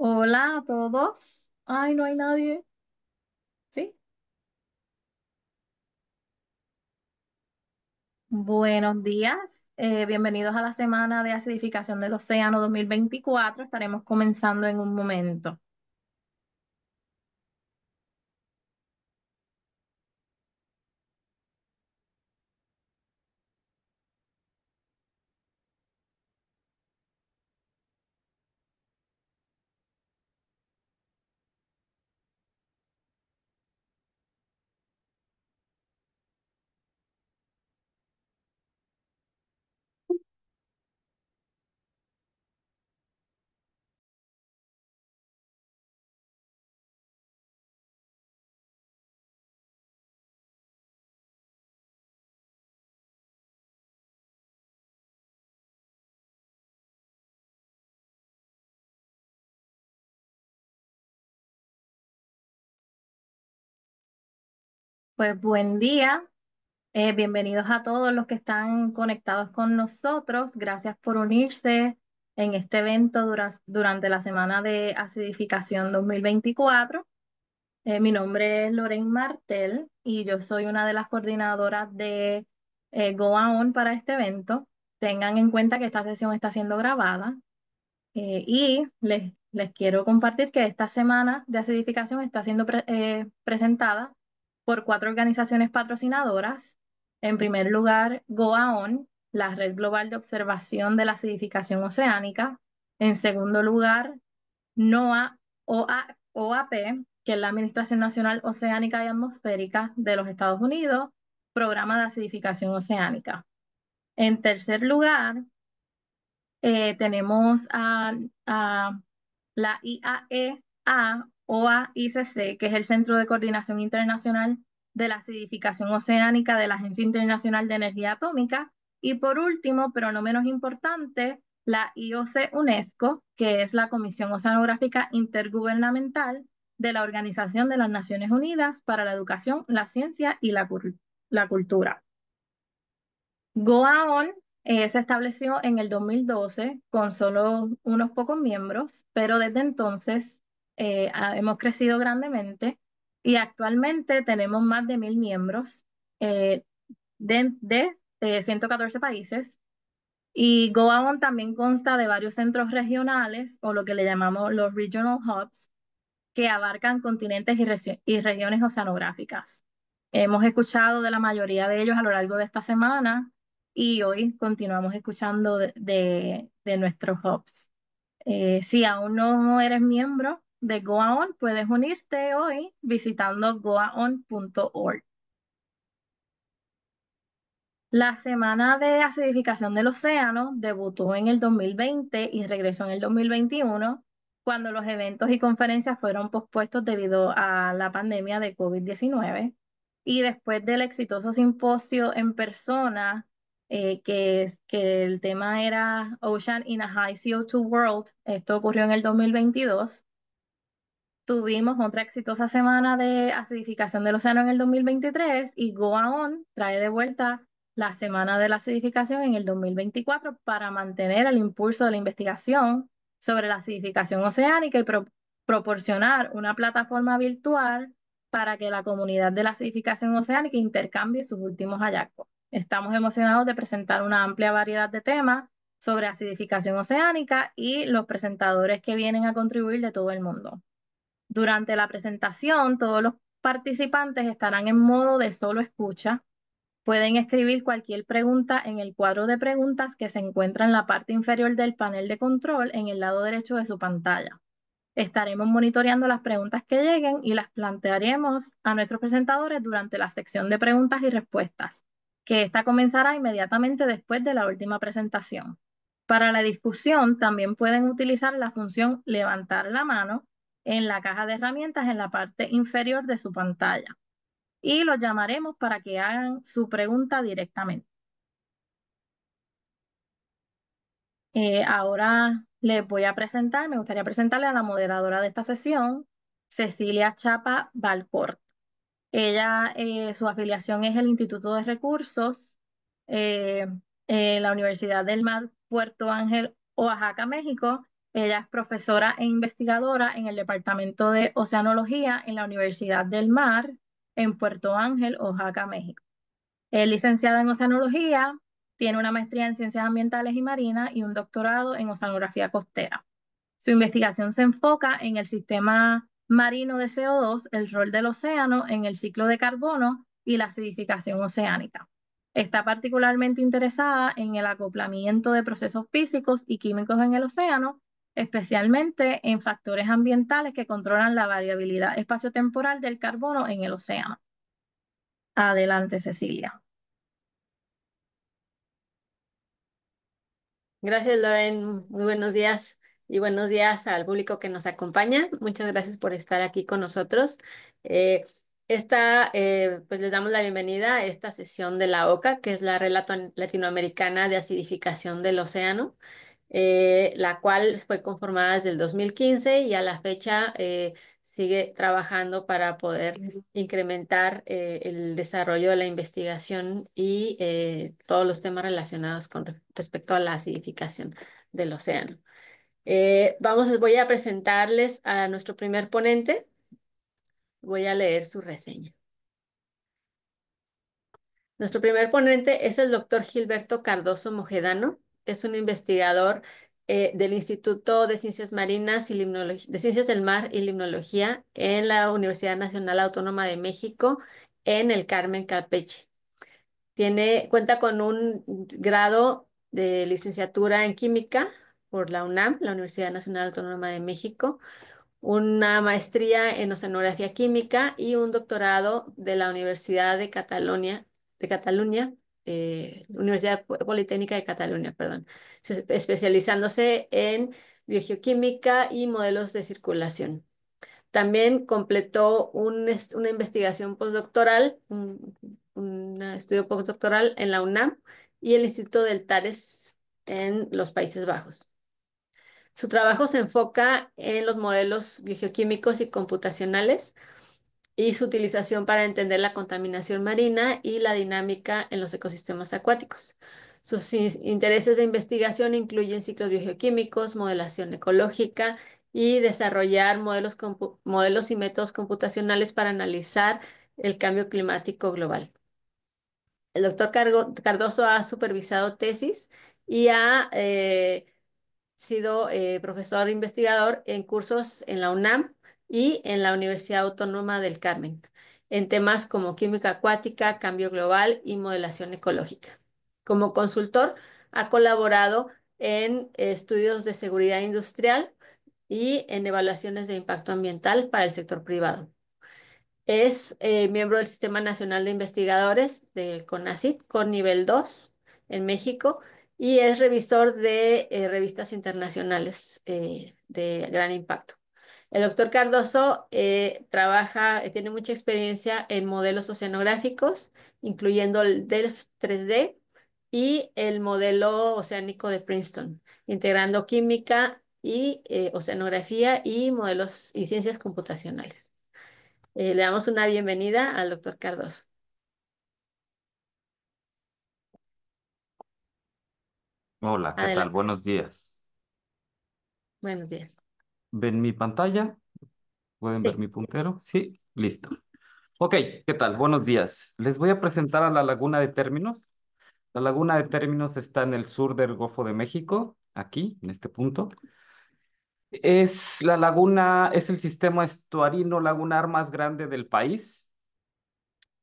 Hola a todos. Ay, no hay nadie. ¿Sí? Buenos días. Bienvenidos a la semana de acidificación del océano 2024. Estaremos comenzando en un momento. Pues buen día. Bienvenidos a todos los que están conectados con nosotros. Gracias por unirse en este evento durante la semana de acidificación 2024. Mi nombre es Lorraine Martel y yo soy una de las coordinadoras de Goa On para este evento. Tengan en cuenta que esta sesión está siendo grabada y les quiero compartir que esta semana de acidificación está siendo presentada por cuatro organizaciones patrocinadoras. En primer lugar, Goa On, la Red Global de Observación de la Acidificación Oceánica. En segundo lugar, NOAA OAP, que es la Administración Nacional Oceánica y Atmosférica de los Estados Unidos, Programa de Acidificación Oceánica. En tercer lugar, tenemos a la IAEA o AICC, que es el Centro de Coordinación Internacional de la Acidificación Oceánica de la Agencia Internacional de Energía Atómica. Y por último, pero no menos importante, la IOC UNESCO, que es la Comisión Oceanográfica Intergubernamental de la Organización de las Naciones Unidas para la Educación, la Ciencia y la Cultura. Goaon se estableció en el 2012 con solo unos pocos miembros, pero desde entonces hemos crecido grandemente y actualmente tenemos más de 1,000 miembros eh, de 114 países. Y Goaon también consta de varios centros regionales o lo que le llamamos los Regional Hubs, que abarcan continentes y regiones oceanográficas. Hemos escuchado de la mayoría de ellos a lo largo de esta semana y hoy continuamos escuchando de nuestros hubs. Si aún no eres miembro de GoAON, puedes unirte hoy visitando goaon.org. La Semana de Acidificación del Océano debutó en el 2020 y regresó en el 2021, cuando los eventos y conferencias fueron pospuestos debido a la pandemia de COVID-19. Y después del exitoso simposio en persona, que el tema era Ocean in a High CO2 World, esto ocurrió en el 2022. Tuvimos otra exitosa semana de acidificación del océano en el 2023 y Goa On trae de vuelta la semana de la acidificación en el 2024 para mantener el impulso de la investigación sobre la acidificación oceánica y proporcionar una plataforma virtual para que la comunidad de la acidificación oceánica intercambie sus últimos hallazgos. Estamos emocionados de presentar una amplia variedad de temas sobre acidificación oceánica y los presentadores que vienen a contribuir de todo el mundo. Durante la presentación, todos los participantes estarán en modo de solo escucha. Pueden escribir cualquier pregunta en el cuadro de preguntas que se encuentra en la parte inferior del panel de control en el lado derecho de su pantalla. Estaremos monitoreando las preguntas que lleguen y las plantearemos a nuestros presentadores durante la sección de preguntas y respuestas, que esta comenzará inmediatamente después de la última presentación. Para la discusión, también pueden utilizar la función levantar la mano en la caja de herramientas en la parte inferior de su pantalla y los llamaremos para que hagan su pregunta directamente. Ahora les voy a presentar, me gustaría presentarle a la moderadora de esta sesión, Cecilia Chapa Valcourt. Ella, su afiliación es el Instituto de Recursos, eh, la Universidad del Mar, Puerto Ángel, Oaxaca, México, Ella es profesora e investigadora en el Departamento de Oceanología en la Universidad del Mar en Puerto Ángel, Oaxaca, México. Es licenciada en Oceanología, tiene una maestría en Ciencias Ambientales y Marinas y un doctorado en Oceanografía Costera. Su investigación se enfoca en el sistema marino de CO2, el rol del océano en el ciclo de carbono y la acidificación oceánica. Está particularmente interesada en el acoplamiento de procesos físicos y químicos en el océano, especialmente en factores ambientales que controlan la variabilidad espaciotemporal del carbono en el océano. Adelante, Cecilia. Gracias, Loren. Muy buenos días y buenos días al público que nos acompaña. Muchas gracias por estar aquí con nosotros. Eh, pues les damos la bienvenida a esta sesión de la OCA, que es la Red Latinoamericana de Acidificación del Océano, la cual fue conformada desde el 2015 y a la fecha sigue trabajando para poder incrementar el desarrollo de la investigación y todos los temas relacionados con respecto a la acidificación del océano. Voy a presentarles a nuestro primer ponente. Voy a leer su reseña. Nuestro primer ponente es el doctor Gilberto Cardoso Mojedano. Es un investigador del Instituto de Ciencias Marinas y de Ciencias del Mar y Limnología en la Universidad Nacional Autónoma de México en el Carmen, Campeche. Cuenta con un grado de licenciatura en química por la UNAM, la Universidad Nacional Autónoma de México, una maestría en oceanografía química y un doctorado de la Universidad de Cataluña, Universidad Politécnica de Cataluña, perdón, especializándose en biogeoquímica y modelos de circulación. También completó una investigación postdoctoral, un estudio postdoctoral en la UNAM y el Instituto del TARES en los Países Bajos. Su trabajo se enfoca en los modelos biogeoquímicos y computacionales y su utilización para entender la contaminación marina y la dinámica en los ecosistemas acuáticos. Sus intereses de investigación incluyen ciclos biogeoquímicos, modelación ecológica y desarrollar modelos y métodos computacionales para analizar el cambio climático global. El doctor Cardoso ha supervisado tesis y ha sido profesor investigador en cursos en la UNAM y en la Universidad Autónoma del Carmen, en temas como química acuática, cambio global y modelación ecológica. Como consultor, ha colaborado en estudios de seguridad industrial y en evaluaciones de impacto ambiental para el sector privado. Es miembro del Sistema Nacional de Investigadores del CONACYT con nivel 2 en México y es revisor de revistas internacionales de gran impacto. El doctor Cardoso tiene mucha experiencia en modelos oceanográficos, incluyendo el DELF 3D y el modelo oceánico de Princeton, integrando química y oceanografía y modelos y ciencias computacionales. Le damos una bienvenida al doctor Cardoso. Hola, ¿qué tal? Adelante. Buenos días. Buenos días. ¿Ven mi pantalla? ¿Pueden ver Sí. mi puntero? Sí, listo. Ok, ¿qué tal? Buenos días. Les voy a presentar a la Laguna de Términos. La Laguna de Términos está en el sur del Golfo de México, aquí, en este punto. Es el sistema estuarino lagunar más grande del país.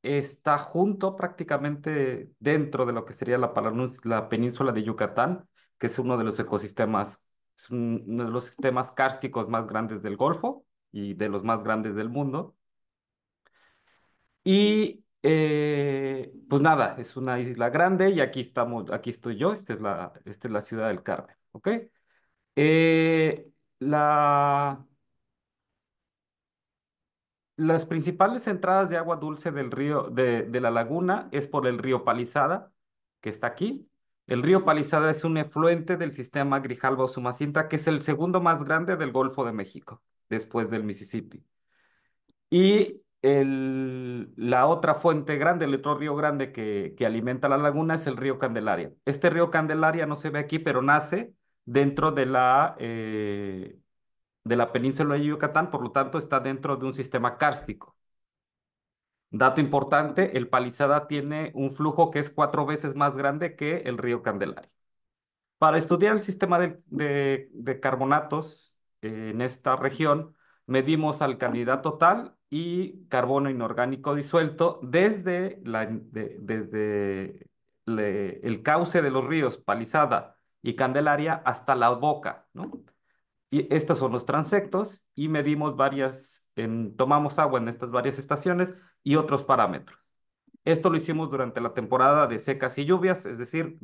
Está junto prácticamente dentro de lo que sería la península de Yucatán, que es uno de los ecosistemas, uno de los sistemas kársticos más grandes del Golfo y de los más grandes del mundo. Y pues nada, es una isla grande y aquí estoy yo, esta es la ciudad del Carmen, ¿ok? Eh, la, Las principales entradas de agua dulce del río de la laguna es por el río Palizada, que está aquí. El río Palizada es un efluente del sistema Grijalba-Usumacinta, que es el segundo más grande del Golfo de México, después del Mississippi. Y la otra fuente grande, el otro río grande que alimenta la laguna es el río Candelaria. Este río Candelaria no se ve aquí, pero nace dentro de la península de Yucatán, por lo tanto está dentro de un sistema kárstico. Dato importante, el Palizada tiene un flujo que es 4 veces más grande que el río Candelaria. Para estudiar el sistema de carbonatos en esta región, medimos alcalinidad total y carbono inorgánico disuelto desde el cauce de los ríos Palizada y Candelaria hasta la boca, ¿no? Y estos son los transectos y medimos tomamos agua en estas varias estaciones y otros parámetros. Esto lo hicimos durante la temporada de secas y lluvias, es decir,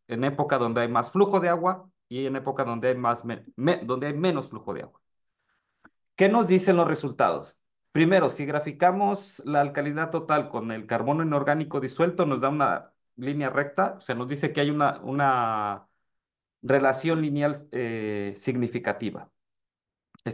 en época donde hay más flujo de agua y en época donde donde hay menos flujo de agua. ¿Qué nos dicen los resultados? Primero, si graficamos la alcalinidad total con el carbono inorgánico disuelto, nos da una línea recta, o sea, nos dice que hay una relación lineal significativa.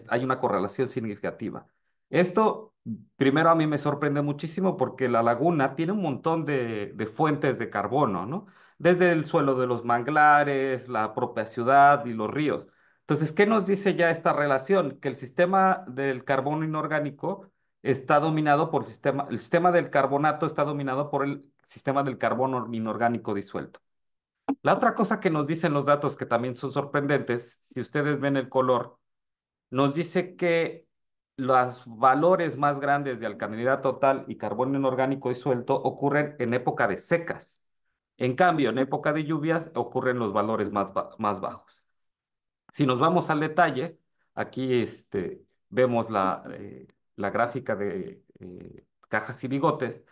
Hay una correlación significativa. Esto, primero, a mí me sorprende muchísimo porque la laguna tiene un montón de fuentes de carbono, ¿no? Desde el suelo de los manglares, la propia ciudad y los ríos. Entonces, ¿qué nos dice ya esta relación? Que el sistema del carbono inorgánico está dominado el sistema del carbonato está dominado por el sistema del carbono inorgánico disuelto. La otra cosa que nos dicen los datos que también son sorprendentes, si ustedes ven el color, nos dice que los valores más grandes de alcalinidad total y carbono inorgánico disuelto ocurren en época de secas. En cambio, en época de lluvias ocurren los valores más bajos. Si nos vamos al detalle, aquí vemos la gráfica de cajas y bigotes.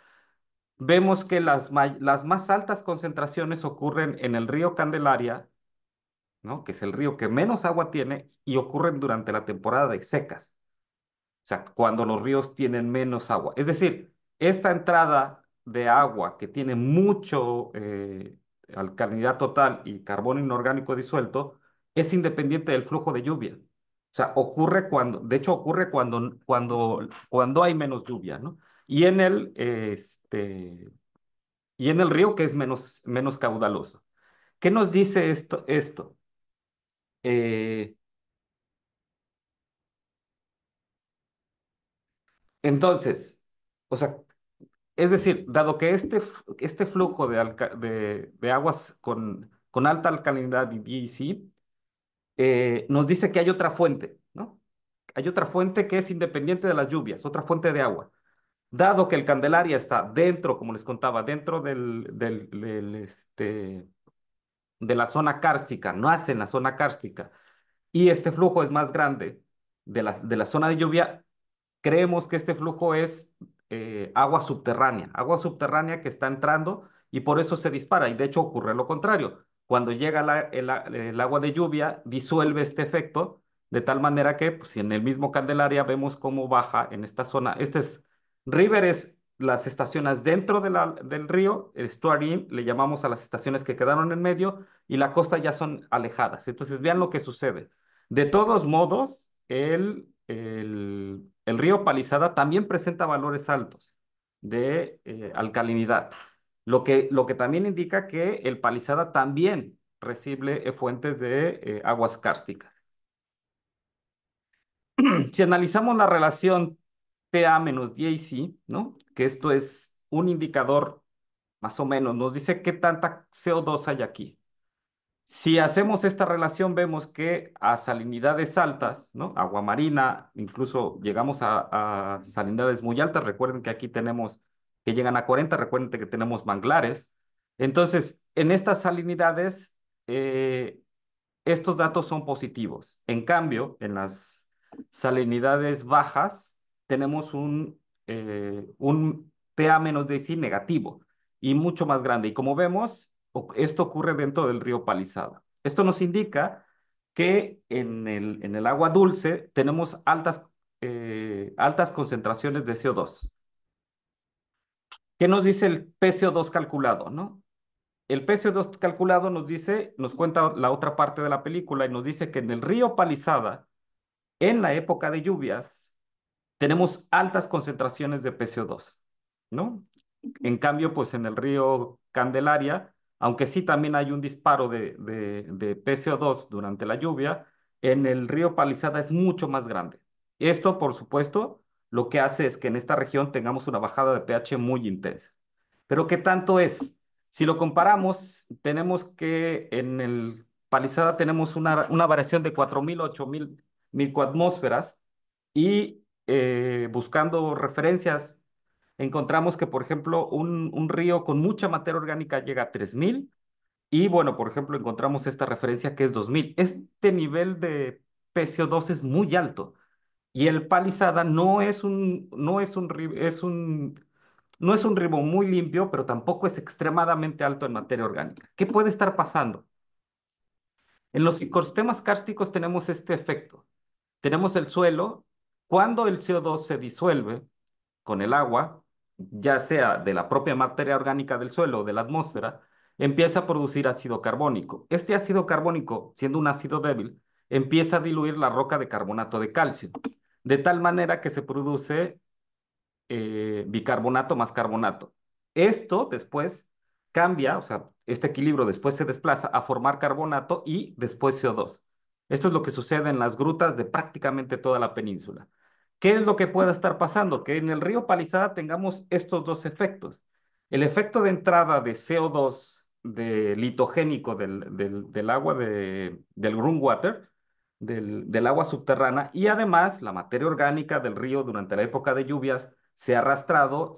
Vemos que las más altas concentraciones ocurren en el río Candelaria, ¿no? Que es el río que menos agua tiene, y ocurren durante la temporada de secas. O sea, cuando los ríos tienen menos agua. Es decir, esta entrada de agua que tiene mucho alcalinidad total y carbono inorgánico disuelto es independiente del flujo de lluvia. O sea, de hecho ocurre cuando hay menos lluvia, ¿no? Y y en el río que es menos caudaloso. ¿Qué nos dice esto? Eh, entonces, o sea, es decir, dado que este flujo de aguas con alta alcalinidad y DEC nos dice que hay otra fuente, ¿no? Hay otra fuente que es independiente de las lluvias, otra fuente de agua. Dado que el Candelaria está dentro, como les contaba, dentro de la zona kárstica, nace en la zona kárstica, y este flujo es más grande de la zona de lluvia, creemos que este flujo es agua subterránea que está entrando y por eso se dispara. Y de hecho ocurre lo contrario. Cuando llega el agua de lluvia, disuelve este efecto de tal manera que pues, si en el mismo Candelaria vemos cómo baja en esta zona. River es las estaciones dentro del río, el estuarine, le llamamos a las estaciones que quedaron en medio y la costa ya son alejadas. Entonces vean lo que sucede. De todos modos, el río Palizada también presenta valores altos de alcalinidad, lo que también indica que el Palizada también recibe fuentes de aguas kársticas. Si analizamos la relación PA menos DAC, ¿no? Que esto es un indicador más o menos, nos dice qué tanta CO2 hay aquí. Si hacemos esta relación, vemos que a salinidades altas, ¿no? Agua marina, incluso llegamos a salinidades muy altas. Recuerden que aquí tenemos que llegan a 40, recuerden que tenemos manglares. Entonces, en estas salinidades, eh, estos datos son positivos. En cambio, en las salinidades bajas, tenemos un TA menos DC negativo y mucho más grande. Y como vemos, esto ocurre dentro del río Palizada. Esto nos indica que en el agua dulce tenemos altas concentraciones de CO2. ¿Qué nos dice el PCO2 calculado, no? El PCO2 calculado nos cuenta la otra parte de la película y nos dice que en el río Palizada, en la época de lluvias, tenemos altas concentraciones de PCO2, ¿no? En cambio, pues en el río Candelaria aunque sí también hay un disparo de PCO2 durante la lluvia, en el río Palizada es mucho más grande. Esto, por supuesto, lo que hace es que en esta región tengamos una bajada de pH muy intensa. Pero ¿qué tanto es? Si lo comparamos, tenemos que en el Palizada tenemos una variación de 4.000, 8.000 microatmósferas y buscando referencias, encontramos que, por ejemplo, un río con mucha materia orgánica llega a 3.000 y, bueno, por ejemplo, encontramos esta referencia que es 2.000. Este nivel de PCO2 es muy alto y el Palizada no es un río muy limpio, pero tampoco es extremadamente alto en materia orgánica. ¿Qué puede estar pasando? En los ecosistemas kársticos tenemos este efecto. Tenemos el suelo, cuando el CO2 se disuelve con el agua, ya sea de la propia materia orgánica del suelo o de la atmósfera, empieza a producir ácido carbónico. Este ácido carbónico, siendo un ácido débil, empieza a diluir la roca de carbonato de calcio, de tal manera que se produce bicarbonato más carbonato. Esto después cambia, o sea, este equilibrio después se desplaza a formar carbonato y después CO2. Esto es lo que sucede en las grutas de prácticamente toda la península. ¿Qué es lo que puede estar pasando? Que en el río Palizada tengamos estos dos efectos. El efecto de entrada de CO2 de litogénico del agua del groundwater, del agua subterránea, y además la materia orgánica del río durante la época de lluvias se ha arrastrado,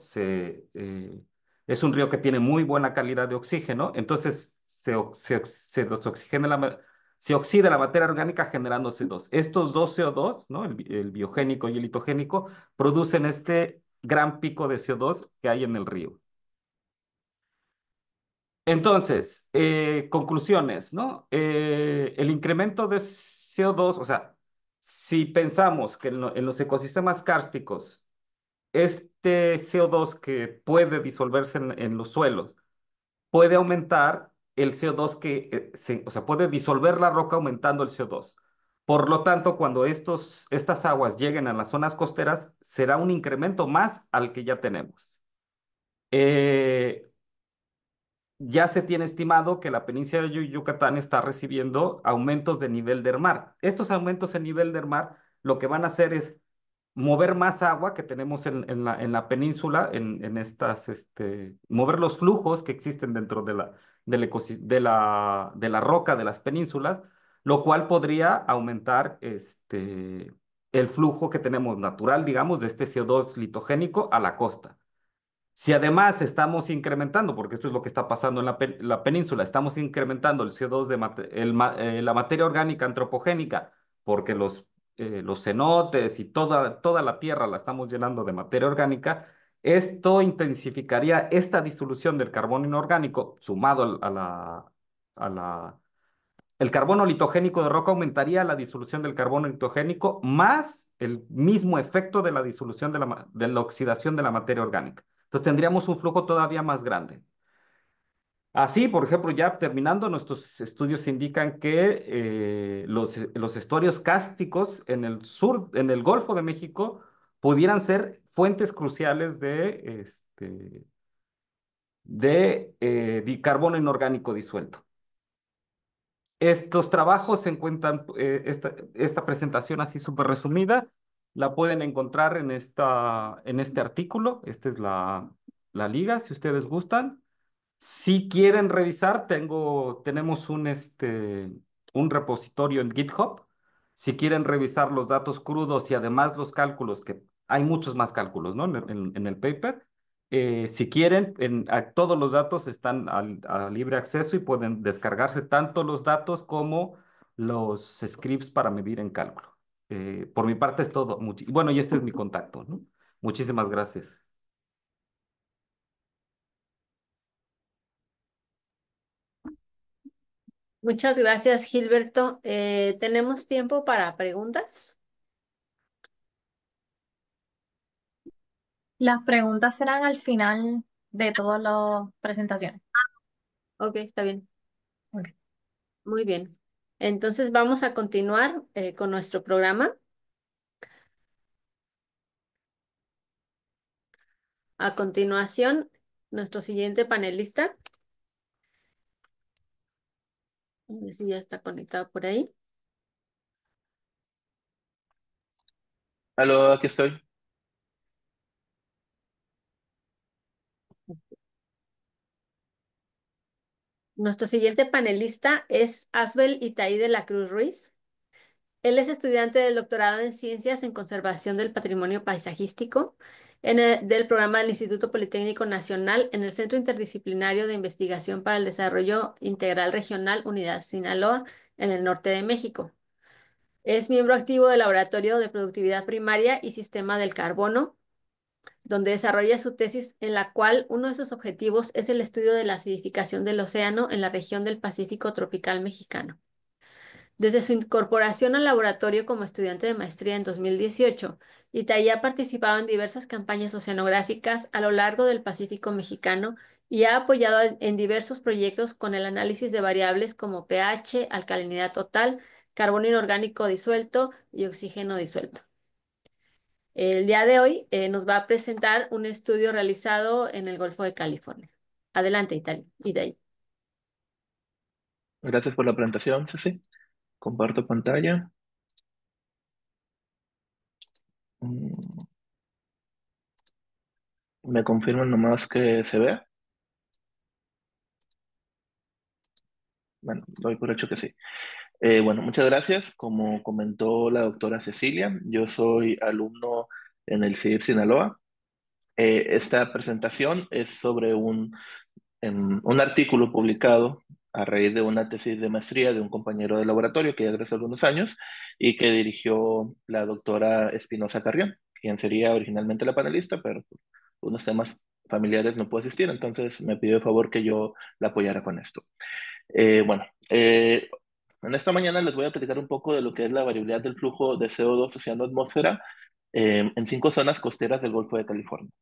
es un río que tiene muy buena calidad de oxígeno, entonces se desoxigena se oxida la materia orgánica generando CO2. Estos dos CO2, ¿no? El biogénico y el litogénico, producen este gran pico de CO2 que hay en el río. Entonces, conclusiones, ¿no? El incremento de CO2, o sea, si pensamos que en los ecosistemas kársticos este CO2 que puede disolverse en los suelos puede aumentar el CO2 o sea, puede disolver la roca aumentando el CO2. Por lo tanto, cuando estas aguas lleguen a las zonas costeras, será un incremento más al que ya tenemos. Eh, ya se tiene estimado que la península de Yucatán está recibiendo aumentos de nivel del mar. Estos aumentos en nivel del mar lo que van a hacer es mover más agua que tenemos en la península, mover los flujos que existen dentro de la roca de las penínsulas, lo cual podría aumentar el flujo que tenemos natural, digamos, de este CO2 litogénico a la costa. Si además estamos incrementando, porque esto es lo que está pasando en la península, estamos incrementando el CO2 la materia orgánica antropogénica, porque los cenotes y toda la tierra la estamos llenando de materia orgánica, esto intensificaría esta disolución del carbono inorgánico, sumado el carbono litogénico de roca aumentaría la disolución del carbono litogénico más el mismo efecto de la disolución de la oxidación de la materia orgánica. Entonces tendríamos un flujo todavía más grande. Así, por ejemplo, ya terminando, nuestros estudios indican que los estuarios cársticos en el sur, en el Golfo de México, pudieran ser fuentes cruciales de bicarbono inorgánico disuelto. Estos trabajos se encuentran, esta presentación así súper resumida, la pueden encontrar en este artículo. Esta es la liga, si ustedes gustan. Si quieren revisar, tenemos un repositorio en GitHub. Si quieren revisar los datos crudos y además los cálculos, que hay muchos más cálculos, ¿no? En el paper. Si quieren, todos los datos están a libre acceso y pueden descargarse tanto los datos como los scripts para medir en cálculo. Por mi parte es todo. Bueno, y este es mi contacto, ¿no? Muchísimas gracias. Muchas gracias, Gilberto. ¿Tenemos tiempo para preguntas? Las preguntas serán al final de todas las presentaciones. Ok, está bien. Ok. Muy bien. Entonces vamos a continuar con nuestro programa. A continuación, nuestro siguiente panelista A ver si ya está conectado por ahí. Aló, aquí estoy. Nuestro siguiente panelista es Asbel Itaí de la Cruz Ruiz. Él es estudiante del doctorado en Ciencias en Conservación del Patrimonio Paisajístico del programa del Instituto Politécnico Nacional en el Centro Interdisciplinario de Investigación para el Desarrollo Integral Regional Unidad Sinaloa en el norte de México. Es miembro activo del Laboratorio de Productividad Primaria y Sistema del Carbono, donde desarrolla su tesis en la cual uno de sus objetivos es el estudio de la acidificación del océano en la región del Pacífico tropical mexicano. Desde su incorporación al laboratorio como estudiante de maestría en 2018, Itaí ha participado en diversas campañas oceanográficas a lo largo del Pacífico mexicano y ha apoyado en diversos proyectos con el análisis de variables como pH, alcalinidad total, carbono inorgánico disuelto y oxígeno disuelto. El día de hoy nos va a presentar un estudio realizado en el Golfo de California. Adelante, Itaí. Gracias por la presentación, Ceci. Comparto pantalla. Mm, ¿Me confirman nomás que se ve? Bueno, doy por hecho que sí. Bueno, muchas gracias. Como comentó la doctora Cecilia, yo soy alumno en el CIR Sinaloa. Esta presentación es sobre un artículo publicado a raíz de una tesis de maestría de un compañero de laboratorio que ya egresó algunos años y que dirigió la doctora Espinosa Carrión, quien sería originalmente la panelista, pero por unos temas familiares no pudo asistir, entonces me pidió de favor que yo la apoyara con esto. Bueno, en esta mañana les voy a platicar un poco de lo que es la variabilidad del flujo de CO2 océano-atmósfera en 5 zonas costeras del Golfo de California.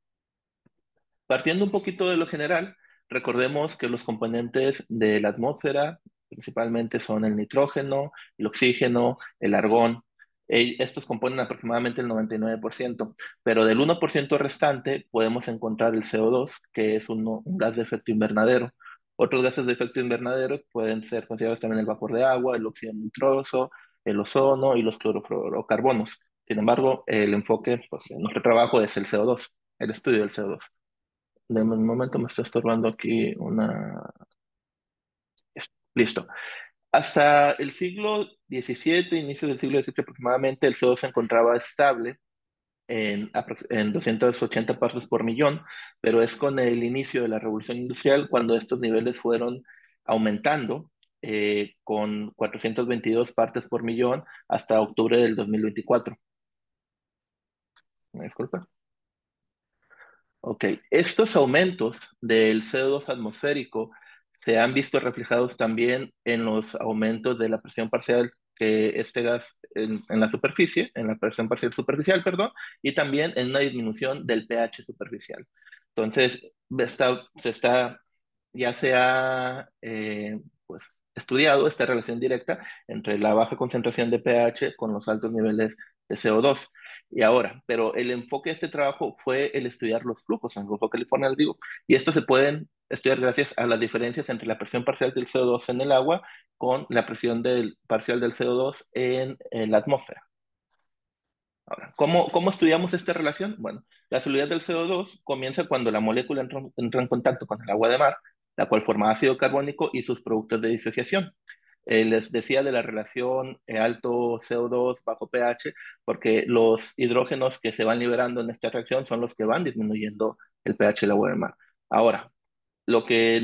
Partiendo un poquito de lo general, recordemos que los componentes de la atmósfera principalmente son el nitrógeno, el oxígeno, el argón. Estos componen aproximadamente el 99%, pero del 1% restante podemos encontrar el CO2, que es un gas de efecto invernadero. Otros gases de efecto invernadero pueden ser considerados también el vapor de agua, el óxido nitroso, el ozono y los clorofluorocarbonos. Sin embargo, el enfoque pues, en nuestro trabajo es el CO2, el estudio del CO2. De momento me está estorbando aquí una... Listo. Hasta el siglo XVII, inicio del siglo XVIII aproximadamente, el CO2 se encontraba estable en 280 partes por millón, pero es con el inicio de la revolución industrial cuando estos niveles fueron aumentando con 422 partes por millón hasta octubre del 2024. ¿Me disculpa? Ok, estos aumentos del CO2 atmosférico se han visto reflejados también en los aumentos de la presión parcial que este gas en la superficie, en la presión parcial superficial, perdón, y también en una disminución del pH superficial. Entonces, ya se ha pues, estudiado esta relación directa entre la baja concentración de pH con los altos niveles de CO2. Y ahora, pero el enfoque de este trabajo fue el estudiar los flujos en el Golfo de California, les digo, y estos se pueden estudiar gracias a las diferencias entre la presión parcial del CO2 en el agua con la presión parcial del CO2 en la atmósfera. Ahora, ¿cómo estudiamos esta relación? Bueno, la solubilidad del CO2 comienza cuando la molécula entra en contacto con el agua de mar, la cual forma ácido carbónico y sus productos de disociación. Les decía de la relación alto CO2 bajo pH, porque los hidrógenos que se van liberando en esta reacción son los que van disminuyendo el pH del agua de mar. Ahora, lo que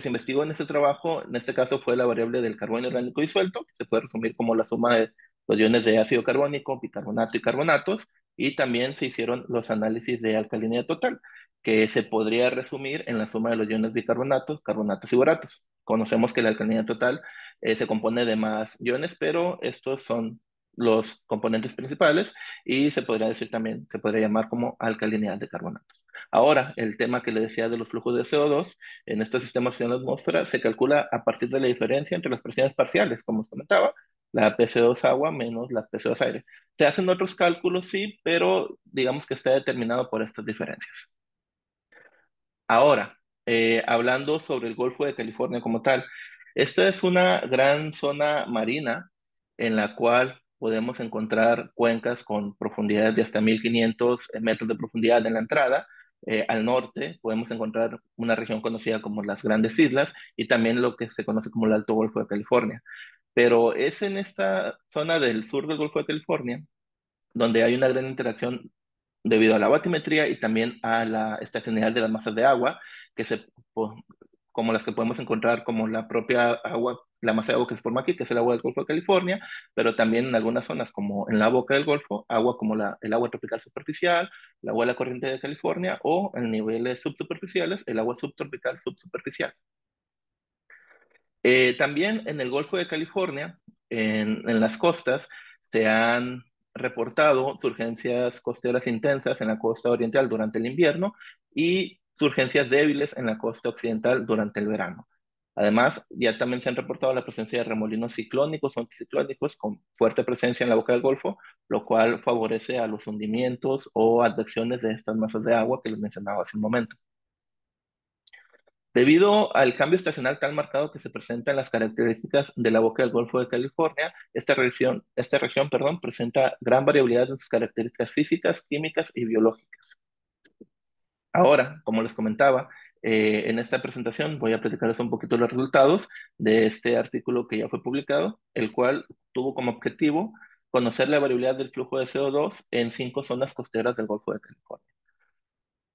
se investigó en este trabajo, en este caso fue la variable del carbono orgánico disuelto, que se puede resumir como la suma de los iones de ácido carbónico, bicarbonato y carbonatos, y también se hicieron los análisis de alcalinidad total, que se podría resumir en la suma de los iones bicarbonatos, carbonatos y boratos. Conocemos que la alcalinidad total se compone de más iones, pero estos son los componentes principales y se podría decir también, se podría llamar como alcalinidad de carbonatos. Ahora, el tema que le decía de los flujos de CO2 en estos sistemas en la atmósfera se calcula a partir de la diferencia entre las presiones parciales, como os comentaba, la PC2 agua menos la PC2 aire. Se hacen otros cálculos, sí, pero digamos que está determinado por estas diferencias. Ahora, hablando sobre el Golfo de California como tal, Esta es una gran zona marina en la cual podemos encontrar cuencas con profundidades de hasta 1500 metros de profundidad en la entrada. Al norte podemos encontrar una región conocida como las Grandes Islas y también lo que se conoce como el Alto Golfo de California. Pero es en esta zona del sur del Golfo de California donde hay una gran interacción debido a la batimetría y también a la estacionalidad de las masas de agua, que como las que podemos encontrar como la propia agua, la masa de agua que se forma aquí, que es el agua del Golfo de California, pero también en algunas zonas como en la boca del Golfo, agua como el agua tropical superficial, el agua de la corriente de California o en niveles subsuperficiales, el agua subtropical subsuperficial. También en el Golfo de California, en las costas, se han reportado surgencias costeras intensas en la costa oriental durante el invierno y surgencias débiles en la costa occidental durante el verano. Además, ya también se han reportado la presencia de remolinos ciclónicos o anticiclónicos con fuerte presencia en la boca del Golfo, lo cual favorece a los hundimientos o advecciones de estas masas de agua que les mencionaba hace un momento. Debido al cambio estacional tan marcado que se presenta en las características de la boca del Golfo de California, esta región, perdón, presenta gran variabilidad en sus características físicas, químicas y biológicas. Ahora, como les comentaba, en esta presentación voy a platicarles un poquito los resultados de este artículo que ya fue publicado, el cual tuvo como objetivo conocer la variabilidad del flujo de CO2 en 5 zonas costeras del Golfo de California.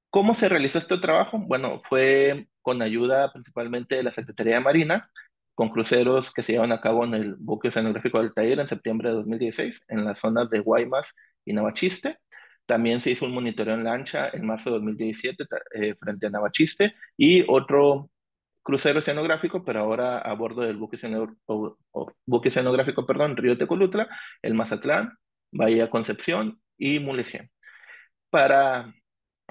¿Cómo se realizó este trabajo? Bueno, fue con ayuda principalmente de la Secretaría de Marina, con cruceros que se llevan a cabo en el buque oceanográfico del Altair en septiembre de 2016, en las zonas de Guaymas y Navachiste. También se hizo un monitoreo en lancha en marzo de 2017 frente a Navachiste y otro crucero oceanográfico, pero ahora a bordo del buque oceanográfico, perdón, Río Tecolutla, el Mazatlán, Bahía Concepción y Mulegé. Para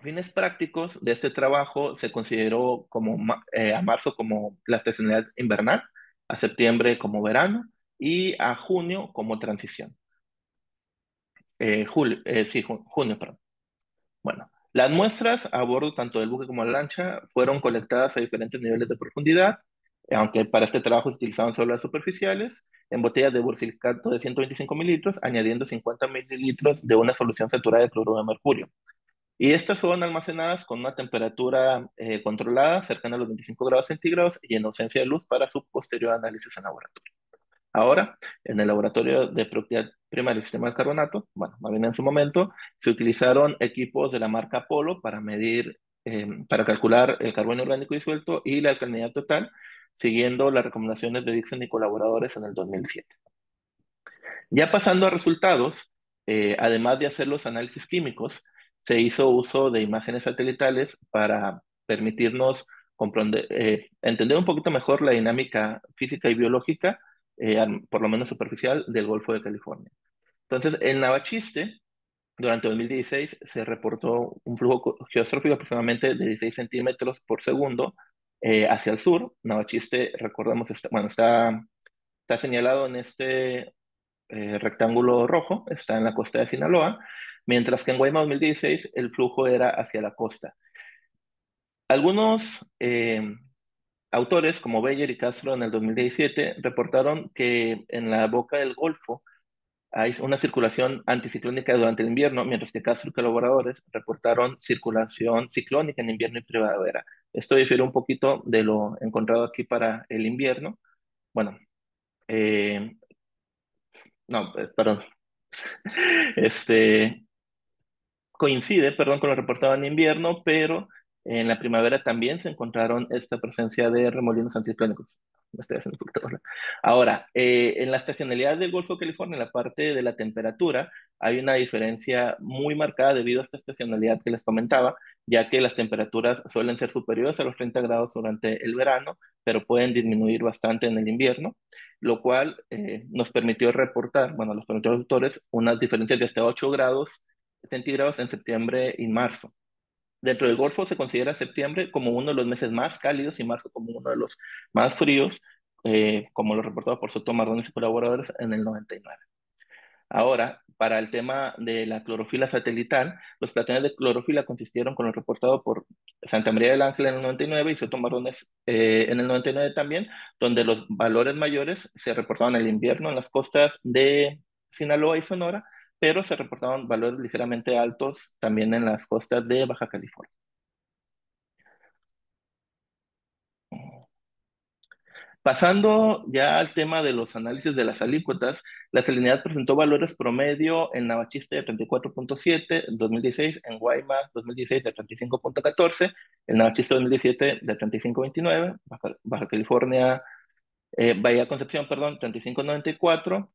fines prácticos de este trabajo se consideró a marzo como la estacionalidad invernal, a septiembre como verano y a junio como transición. Junio, perdón. Bueno, las muestras a bordo tanto del buque como de la lancha fueron colectadas a diferentes niveles de profundidad, aunque para este trabajo se utilizaban solo las superficiales, en botellas de bursilicato de 125 mililitros, añadiendo 50 mililitros de una solución saturada de cloruro de mercurio. Y estas fueron almacenadas con una temperatura controlada, cercana a los 25 grados centígrados y en ausencia de luz para su posterior análisis en laboratorio. Ahora, en el laboratorio de propiedad primaria del sistema de carbonato, bueno, más bien en su momento, se utilizaron equipos de la marca Apollo para medir, para calcular el carbono orgánico disuelto y la alcalinidad total, siguiendo las recomendaciones de Dixon y colaboradores en el 2007. Ya pasando a resultados, además de hacer los análisis químicos, se hizo uso de imágenes satelitales para permitirnos entender un poquito mejor la dinámica física y biológica, por lo menos superficial, del Golfo de California. Entonces, en Navachiste, durante 2016, se reportó un flujo geostrófico aproximadamente de 16 centímetros por segundo hacia el sur. Navachiste, recordemos, está señalado en este rectángulo rojo, está en la costa de Sinaloa, mientras que en Guaymas 2016 el flujo era hacia la costa. Algunos autores, como Beyer y Castro en el 2017, reportaron que en la boca del Golfo hay una circulación anticiclónica durante el invierno, mientras que Castro y colaboradores reportaron circulación ciclónica en invierno y primavera. Esto difiere un poquito de lo encontrado aquí para el invierno. Bueno, no, perdón. Este, coincide, perdón, con lo reportado en invierno, pero en la primavera también se encontraron esta presencia de remolinos anticiclónicos. Me estoy haciendo un poquito bola. Ahora, en la estacionalidad del Golfo de California, en la parte de la temperatura, hay una diferencia muy marcada debido a esta estacionalidad que les comentaba, ya que las temperaturas suelen ser superiores a los 30 grados durante el verano, pero pueden disminuir bastante en el invierno, lo cual nos permitió reportar, bueno, los autores, unas diferencias de hasta 8 grados centígrados en septiembre y marzo. Dentro del Golfo se considera septiembre como uno de los meses más cálidos y marzo como uno de los más fríos, como lo reportado por Soto Mardones y colaboradores en el 99. Ahora, para el tema de la clorofila satelital, los platones de clorofila consistieron con lo reportado por Santa María del Ángel en el 99 y Soto Marrones en el 99 también, donde los valores mayores se reportaban en el invierno en las costas de Sinaloa y Sonora, pero se reportaban valores ligeramente altos también en las costas de Baja California. Pasando ya al tema de los análisis de las alícuotas, la salinidad presentó valores promedio en Navachiste de 34.7 en 2016, en Guaymas 2016 de 35.14, en Navachiste 2017 de 35.29, Baja California, Bahía Concepción, perdón, 35.94,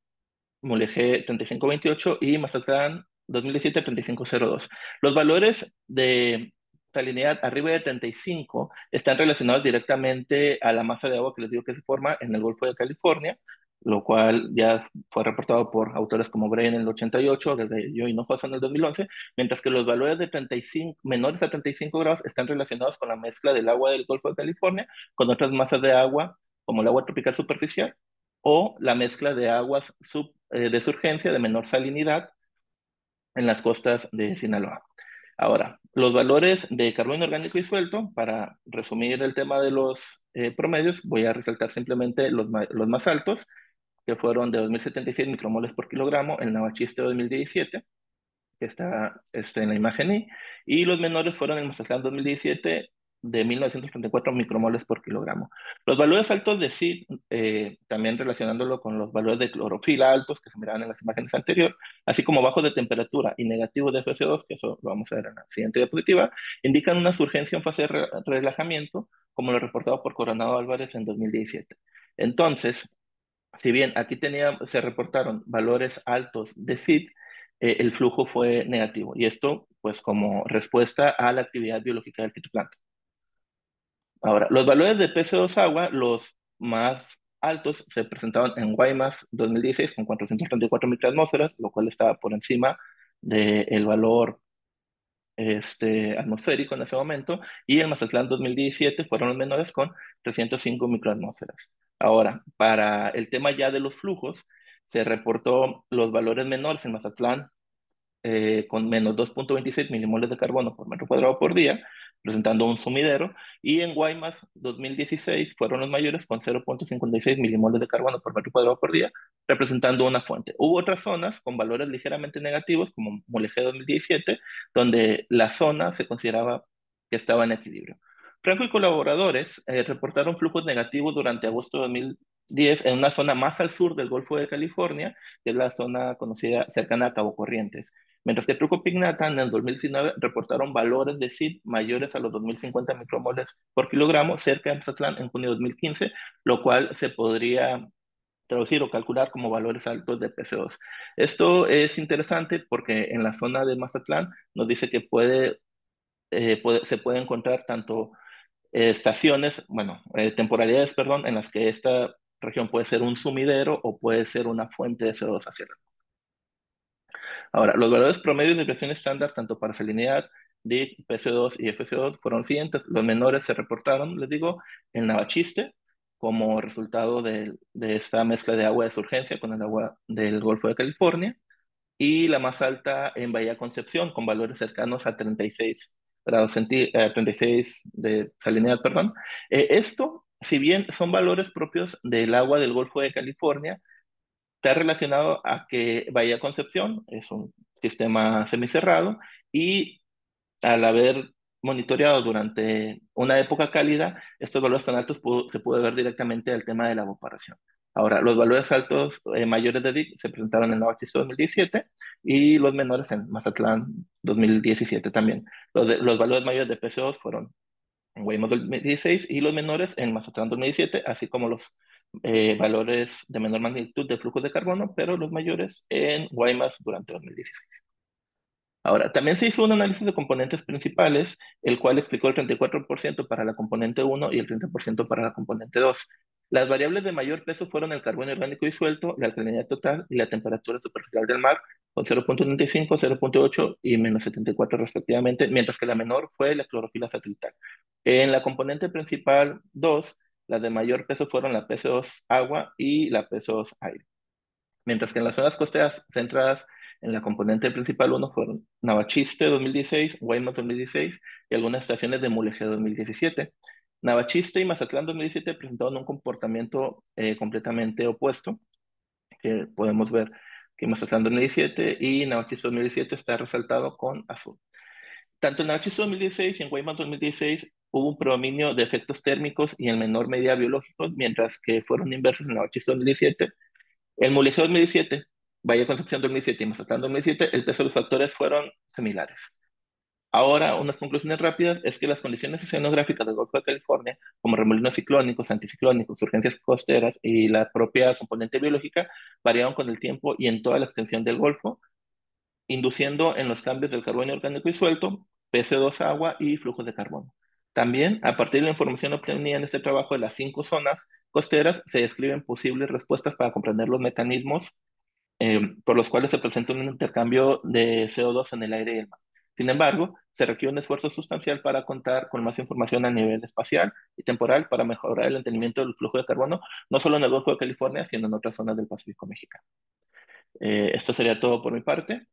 Mulegé 3528 y Mazatlán 2017 3502. Los valores de salinidad arriba de 35 están relacionados directamente a la masa de agua que les digo que se forma en el Golfo de California, lo cual ya fue reportado por autores como Bray en el 88, desde yo y Hinojosa en el 2011, mientras que los valores de 35, menores a 35 grados están relacionados con la mezcla del agua del Golfo de California con otras masas de agua, como el agua tropical superficial, o la mezcla de aguas de surgencia de menor salinidad en las costas de Sinaloa. Ahora, los valores de carbono orgánico disuelto, para resumir el tema de los promedios, voy a resaltar simplemente los más altos, que fueron de 2076 micromoles por kilogramo en Navachiste 2017, que está en la imagen y los menores fueron en Mazatlán 2017 de 1934 micromoles por kilogramo. Los valores altos de CID, también relacionándolo con los valores de clorofila altos que se miraban en las imágenes anteriores, así como bajos de temperatura y negativos de FC2, que eso lo vamos a ver en la siguiente diapositiva, indican una surgencia en fase de relajamiento, como lo reportado por Coronado Álvarez en 2017. Entonces, si bien aquí se reportaron valores altos de CID, el flujo fue negativo. Y esto, pues, como respuesta a la actividad biológica del fitoplancton. Ahora, los valores de PC2 agua, los más altos, se presentaban en Guaymas 2016 con 434 microatmósferas, lo cual estaba por encima del valor atmosférico en ese momento, y en Mazatlán 2017 fueron los menores con 305 microatmósferas. Ahora, para el tema ya de los flujos, se reportó los valores menores en Mazatlán con menos 2.26 milimoles de carbono por metro cuadrado por día, presentando un sumidero, y en Guaymas 2016 fueron los mayores con 0.56 milimoles de carbono por metro cuadrado por día, representando una fuente. Hubo otras zonas con valores ligeramente negativos, como Mulegé 2017, donde la zona se consideraba que estaba en equilibrio. Franco y colaboradores reportaron flujos negativos durante agosto de 2010 en una zona más al sur del Golfo de California, que es la zona conocida cercana a Cabo Corrientes. Mientras que Truco Pignata en el 2019 reportaron valores de CID mayores a los 2050 micromoles por kilogramo cerca de Mazatlán en junio de 2015, lo cual se podría traducir o calcular como valores altos de PC2. Esto es interesante porque en la zona de Mazatlán nos dice que se puede encontrar tanto estaciones, bueno, temporalidades, perdón, en las que esta región puede ser un sumidero o puede ser una fuente de CO2 hacia la. Ahora, los valores promedios de presión estándar, tanto para salinidad, DIC, PC2 y FC2, fueron los siguientes. Los menores se reportaron, les digo, en Navachiste, como resultado de esta mezcla de agua de surgencia con el agua del Golfo de California, y la más alta en Bahía Concepción, con valores cercanos a 36 grados 36 de salinidad, perdón. Esto, si bien son valores propios del agua del Golfo de California, está relacionado a que Bahía Concepción es un sistema semicerrado y al haber monitoreado durante una época cálida, estos valores tan altos se puede ver directamente al tema de la evaporación. Ahora, los valores altos mayores de DIC se presentaron en Navachiste 2017 y los menores en Mazatlán 2017 también. Los valores mayores de PC2 fueron en Guaymas 2016 y los menores en Mazatlán 2017, así como los valores de menor magnitud de flujos de carbono, pero los mayores en Guaymas durante 2016. Ahora, también se hizo un análisis de componentes principales, el cual explicó el 34% para la componente 1 y el 30% para la componente 2. Las variables de mayor peso fueron el carbono orgánico disuelto, la alcalinidad total y la temperatura superficial del mar, con 0.95, 0.8 y menos 74 respectivamente, mientras que la menor fue la clorofila satelital. En la componente principal 2, las de mayor peso fueron la PC2 agua y la PC2 aire. mientras que en las zonas costeras centradas en la componente principal uno fueron Navachiste 2016, Guaymas 2016 y algunas estaciones de Mulegé 2017. Navachiste y Mazatlán 2017 presentaron un comportamiento completamente opuesto, que podemos ver que Mazatlán 2017 y Navachiste 2017 está resaltado con azul. Tanto en Navachiste 2016 y en Guaymas 2016 hubo un predominio de efectos térmicos y en menor medida biológicos, mientras que fueron inversos en Navachiste 2017. El Mulegé 2017, Valle Concepción 2017 y Mazatlán 2017, el peso de los factores fueron similares. Ahora, unas conclusiones rápidas es que las condiciones oceanográficas del Golfo de California, como remolinos ciclónicos, anticiclónicos, urgencias costeras y la propia componente biológica, variaron con el tiempo y en toda la extensión del Golfo, induciendo en los cambios del carbono orgánico y suelto, PC2 agua y flujos de carbono. También, a partir de la información obtenida en este trabajo de las 5 zonas costeras, se describen posibles respuestas para comprender los mecanismos por los cuales se presenta un intercambio de CO2 en el aire y el mar. Sin embargo, se requiere un esfuerzo sustancial para contar con más información a nivel espacial y temporal para mejorar el entendimiento del flujo de carbono, no solo en el Golfo de California, sino en otras zonas del Pacífico mexicano. Esto sería todo por mi parte.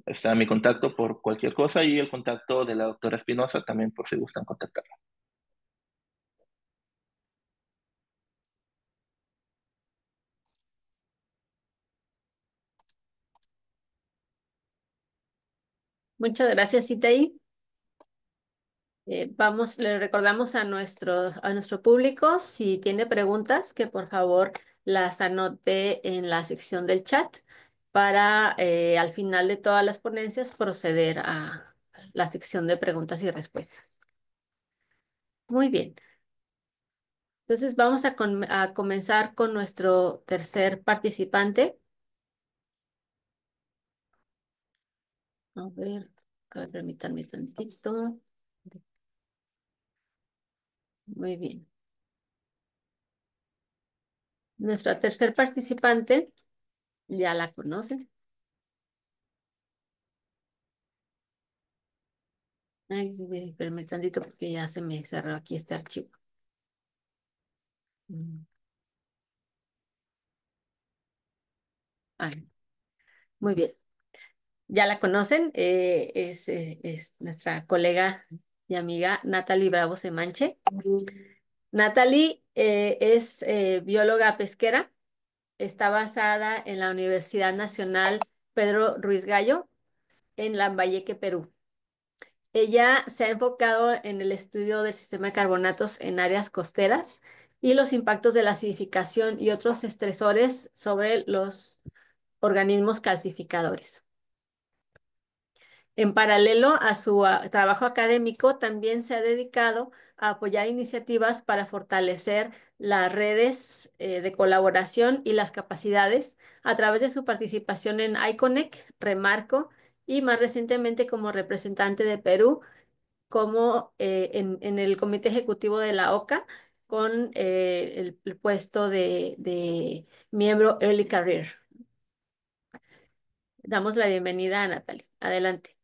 Está mi contacto por cualquier cosa y el contacto de la doctora Espinosa también por si gustan contactarla. Muchas gracias, Itaí. Le recordamos a nuestro público, si tiene preguntas, que por favor las anote en la sección del chat para al final de todas las ponencias proceder a la sección de preguntas y respuestas. Muy bien. Entonces vamos a comenzar con nuestro tercer participante. A ver, permítanme tantito. Muy bien. Nuestra tercer participante, ya la conocen. Ay, sí, espérame tantito porque ya se me cerró aquí este archivo. Mm. Ay, muy bien. Ya la conocen, es nuestra colega y amiga Natalie Bravo Semanche. Natalie es bióloga pesquera, está basada en la Universidad Nacional Pedro Ruiz Gallo en Lambayeque, Perú. Ella se ha enfocado en el estudio del sistema de carbonatos en áreas costeras y los impactos de la acidificación y otros estresores sobre los organismos calcificadores. En paralelo a su trabajo académico, también se ha dedicado a apoyar iniciativas para fortalecer las redes de colaboración y las capacidades a través de su participación en ICONEC, Remarco y más recientemente como representante de Perú como en el comité ejecutivo de la OCA con el puesto de miembro Early Career. Damos la bienvenida a Natalie. Adelante.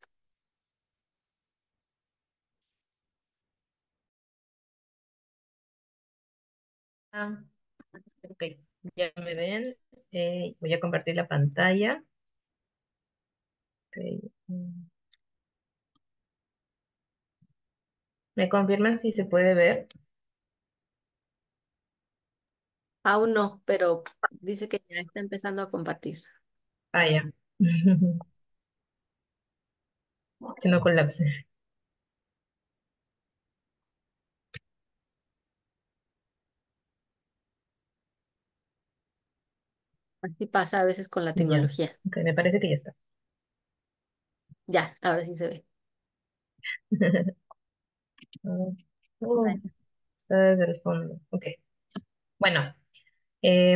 Ah, ok, ya me ven. Voy a compartir la pantalla. Ok, mm. ¿Me confirman si se puede ver? Aún no, pero dice que ya está empezando a compartir. Ah, ya. Que no colapse. Así pasa a veces con la Ya. tecnología. Ok, me parece que ya está. Ya, ahora sí se ve. Oh, está desde el fondo. Ok. Bueno,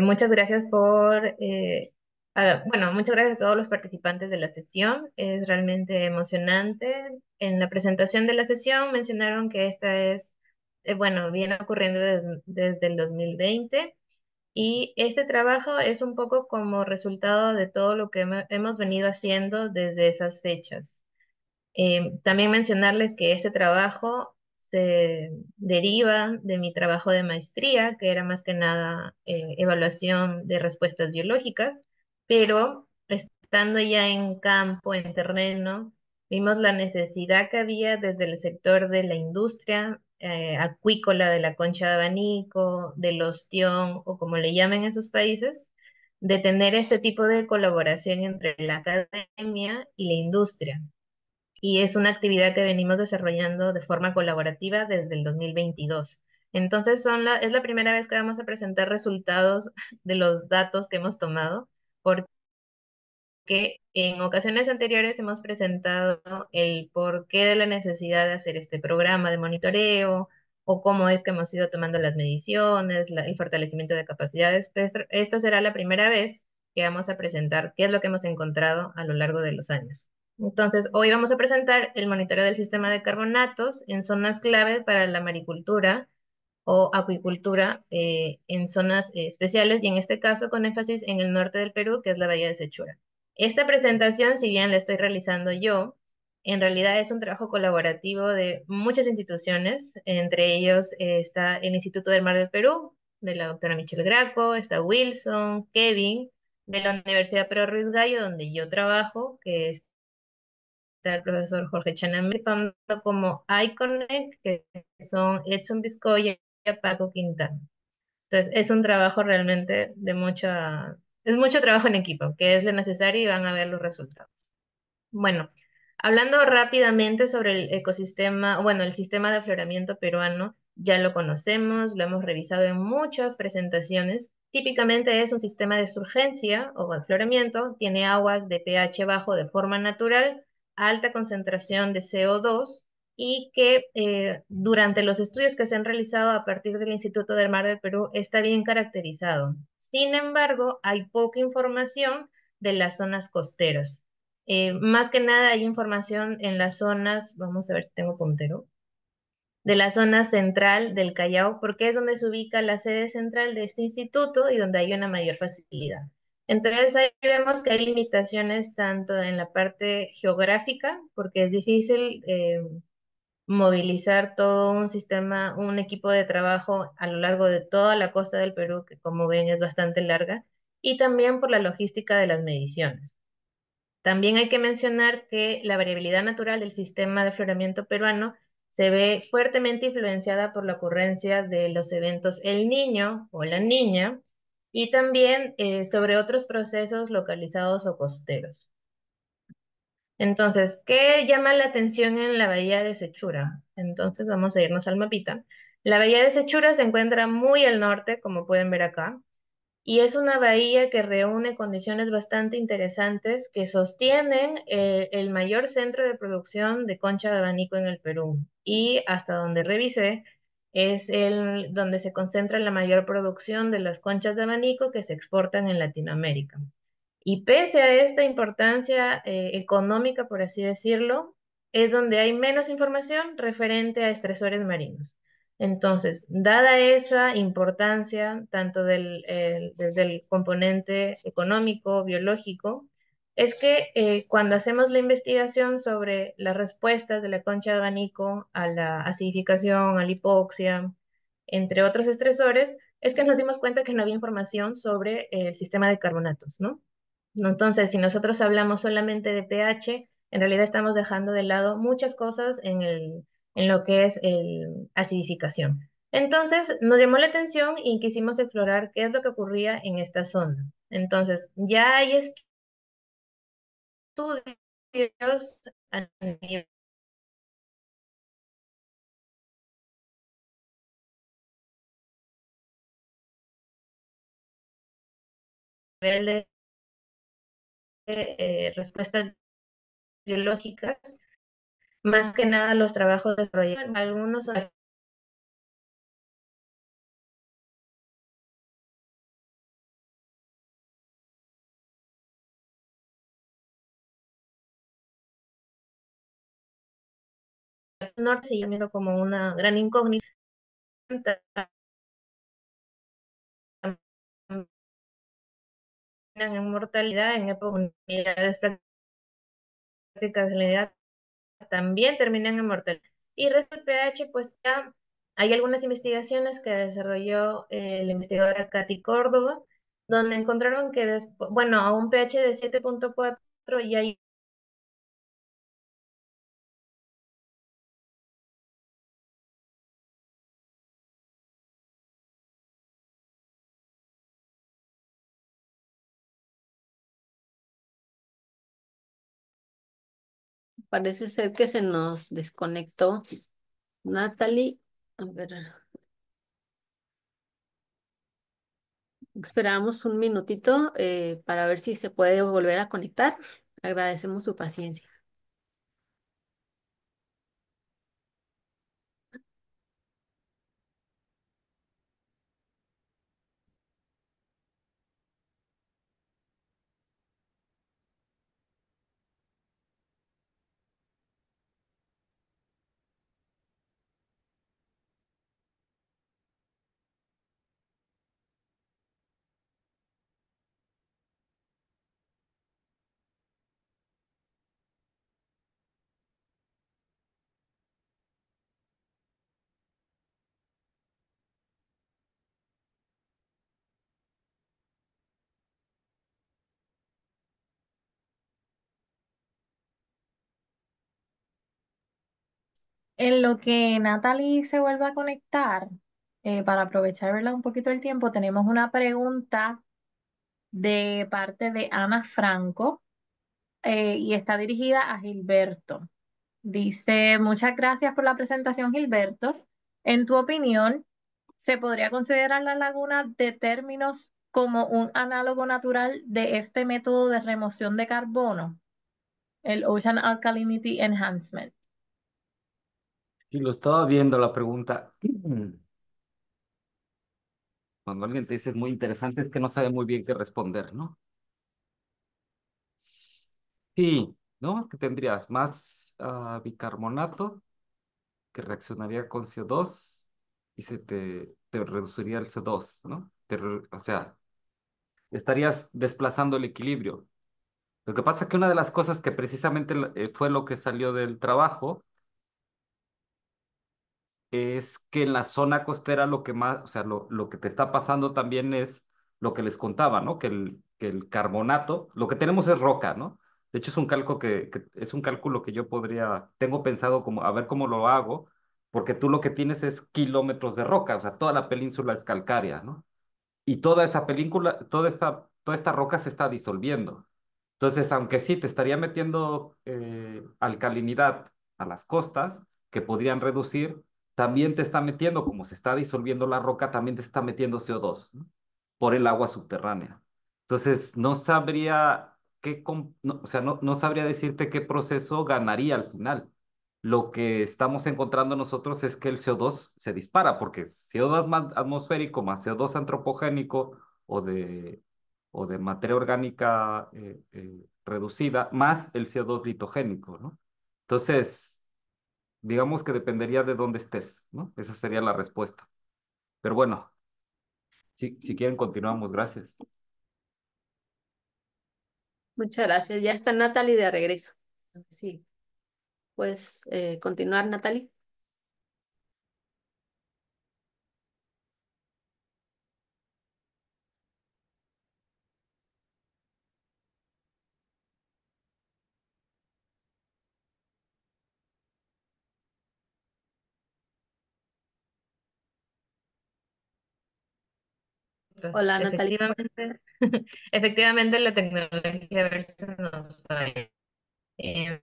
muchas gracias bueno, muchas gracias a todos los participantes de la sesión. Es realmente emocionante. En la presentación de la sesión mencionaron que esta es, bueno, viene ocurriendo desde el 2020 y este trabajo es un poco como resultado de todo lo que hemos venido haciendo desde esas fechas. También mencionarles que este trabajo se deriva de mi trabajo de maestría, que era más que nada evaluación de respuestas biológicas, pero estando ya en campo, en terreno, vimos la necesidad que había desde el sector de la industria acuícola de la concha de abanico, del ostión o como le llamen en sus países, de tener este tipo de colaboración entre la academia y la industria. Y es una actividad que venimos desarrollando de forma colaborativa desde el 2022. Entonces es la primera vez que vamos a presentar resultados de los datos que hemos tomado, porque en ocasiones anteriores hemos presentado el porqué de la necesidad de hacer este programa de monitoreo o cómo es que hemos ido tomando las mediciones, el fortalecimiento de capacidades. Pues, esto será la primera vez que vamos a presentar qué es lo que hemos encontrado a lo largo de los años. Entonces, hoy vamos a presentar el monitoreo del sistema de carbonatos en zonas clave para la maricultura o acuicultura en zonas especiales y en este caso con énfasis en el norte del Perú, que es la Bahía de Sechura. Esta presentación, si bien la estoy realizando yo, en realidad es un trabajo colaborativo de muchas instituciones, entre ellos está el Instituto del Mar del Perú, de la doctora Michelle Graco, está Wilson, Kevin, de la Universidad Pedro Ruiz Gallo, donde yo trabajo, que está el profesor Jorge Chanamé, participando como ICONEC, que son Edson Vizcoya y Paco Quintana. Entonces, es un trabajo realmente es mucho trabajo en equipo, que es lo necesario y van a ver los resultados. Bueno, hablando rápidamente sobre el ecosistema, bueno, el sistema de afloramiento peruano, ya lo conocemos, lo hemos revisado en muchas presentaciones. Típicamente es un sistema de surgencia o afloramiento, tiene aguas de pH bajo de forma natural, alta concentración de CO2 y que durante los estudios que se han realizado a partir del Instituto del Mar del Perú está bien caracterizado. Sin embargo, hay poca información de las zonas costeras. Más que nada hay información en las zonas, vamos a ver si tengo puntero, de la zona central del Callao, porque es donde se ubica la sede central de este instituto y donde hay una mayor facilidad. Entonces ahí vemos que hay limitaciones tanto en la parte geográfica, porque es difícil movilizar todo un sistema, un equipo de trabajo a lo largo de toda la costa del Perú, que como ven es bastante larga, y también por la logística de las mediciones. También hay que mencionar que la variabilidad natural del sistema de afloramiento peruano se ve fuertemente influenciada por la ocurrencia de los eventos El Niño o La Niña y también sobre otros procesos localizados o costeros. Entonces, ¿qué llama la atención en la bahía de Sechura? Entonces, vamos a irnos al mapita. La bahía de Sechura se encuentra muy al norte, como pueden ver acá, y es una bahía que reúne condiciones bastante interesantes que sostienen el mayor centro de producción de concha de abanico en el Perú. Y hasta donde revisé, es donde se concentra la mayor producción de las conchas de abanico que se exportan en Latinoamérica. Y pese a esta importancia económica, por así decirlo, es donde hay menos información referente a estresores marinos. Entonces, dada esa importancia, tanto desde el componente económico, biológico, es que cuando hacemos la investigación sobre las respuestas de la concha de abanico a la acidificación, a la hipoxia, entre otros estresores, es que nos dimos cuenta que no había información sobre el sistema de carbonatos, ¿no? Entonces, si nosotros hablamos solamente de pH, en realidad estamos dejando de lado muchas cosas en lo que es el acidificación. Entonces, nos llamó la atención y quisimos explorar qué es lo que ocurría en esta zona. Entonces, ya hay estudios a nivel de respuestas biológicas, más que nada los trabajos de desarrollaron algunos norte siguen viendo como una gran incógnita en mortalidad en unidades prácticas de la edad también terminan en mortalidad. Y respecto al pH, pues ya hay algunas investigaciones que desarrolló la investigadora Katy Córdoba, donde encontraron que, bueno, a un pH de 7.4 ya hay. Parece ser que se nos desconectó Natalie. A ver, esperamos un minutito para ver si se puede volver a conectar. Agradecemos su paciencia. En lo que Natalie se vuelva a conectar, para aprovechar, ¿verdad? Un poquito el tiempo, tenemos una pregunta de parte de Ana Franco, y está dirigida a Gilberto. Dice, muchas gracias por la presentación, Gilberto. En tu opinión, ¿se podría considerar la laguna de términos como un análogo natural de este método de remoción de carbono, el Ocean Alkalinity Enhancement? Y lo estaba viendo la pregunta. Cuando alguien te dice es muy interesante, es que no sabe muy bien qué responder, ¿no? Sí, ¿no? ¿Qué tendrías? Más bicarbonato que reaccionaría con CO2 y te reduciría el CO2, ¿no? O sea, estarías desplazando el equilibrio. Lo que pasa es que una de las cosas que precisamente fue lo que salió del trabajo es que en la zona costera lo que más, o sea, lo que te está pasando también es lo que les contaba, ¿no? Que el carbonato, lo que tenemos es roca, ¿no? De hecho, es un cálculo es un cálculo que yo tengo pensado como, a ver cómo lo hago, porque tú lo que tienes es kilómetros de roca, o sea, toda la península es calcárea, ¿no? Y toda esa película, toda esta roca se está disolviendo. Entonces, aunque sí te estaría metiendo alcalinidad a las costas, que podrían reducir, también te está metiendo, como se está disolviendo la roca, también te está metiendo CO2, ¿no? Por el agua subterránea. Entonces, no sabría o sea, no sabría decirte qué proceso ganaría al final. Lo que estamos encontrando nosotros es que el CO2 se dispara, porque CO2 atmosférico más CO2 antropogénico o de, o de materia orgánica reducida, más el CO2 litogénico, ¿no? Entonces, digamos que dependería de dónde estés, ¿no? Esa sería la respuesta. Pero bueno, si quieren continuamos, gracias. Muchas gracias. Ya está Natalie de regreso. Sí, puedes continuar, Natalie. Hola, Natalie. Efectivamente, efectivamente la tecnología a veces nos falla. Eh,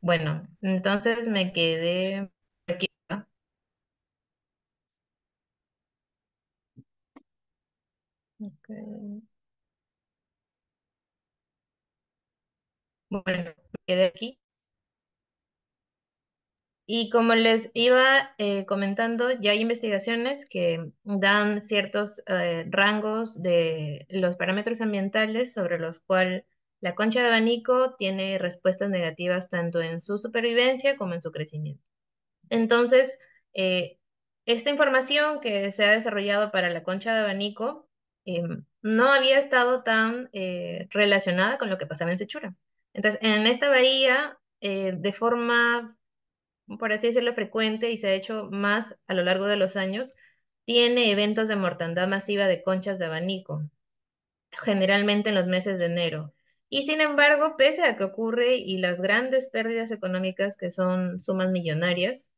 bueno, entonces me quedé aquí, ¿no? Ok. Bueno, me quedé aquí. Y como les iba comentando, ya hay investigaciones que dan ciertos rangos de los parámetros ambientales sobre los cuales la concha de abanico tiene respuestas negativas tanto en su supervivencia como en su crecimiento. Entonces, eh, esta información que se ha desarrollado para la concha de abanico no había estado tan relacionada con lo que pasaba en Sechura. Entonces, en esta bahía, de forma por así decirlo, frecuente y se ha hecho más a lo largo de los años, tiene eventos de mortandad masiva de conchas de abanico, generalmente en los meses de enero. Y sin embargo, pese a que ocurre y las grandes pérdidas económicas que son sumas millonarias,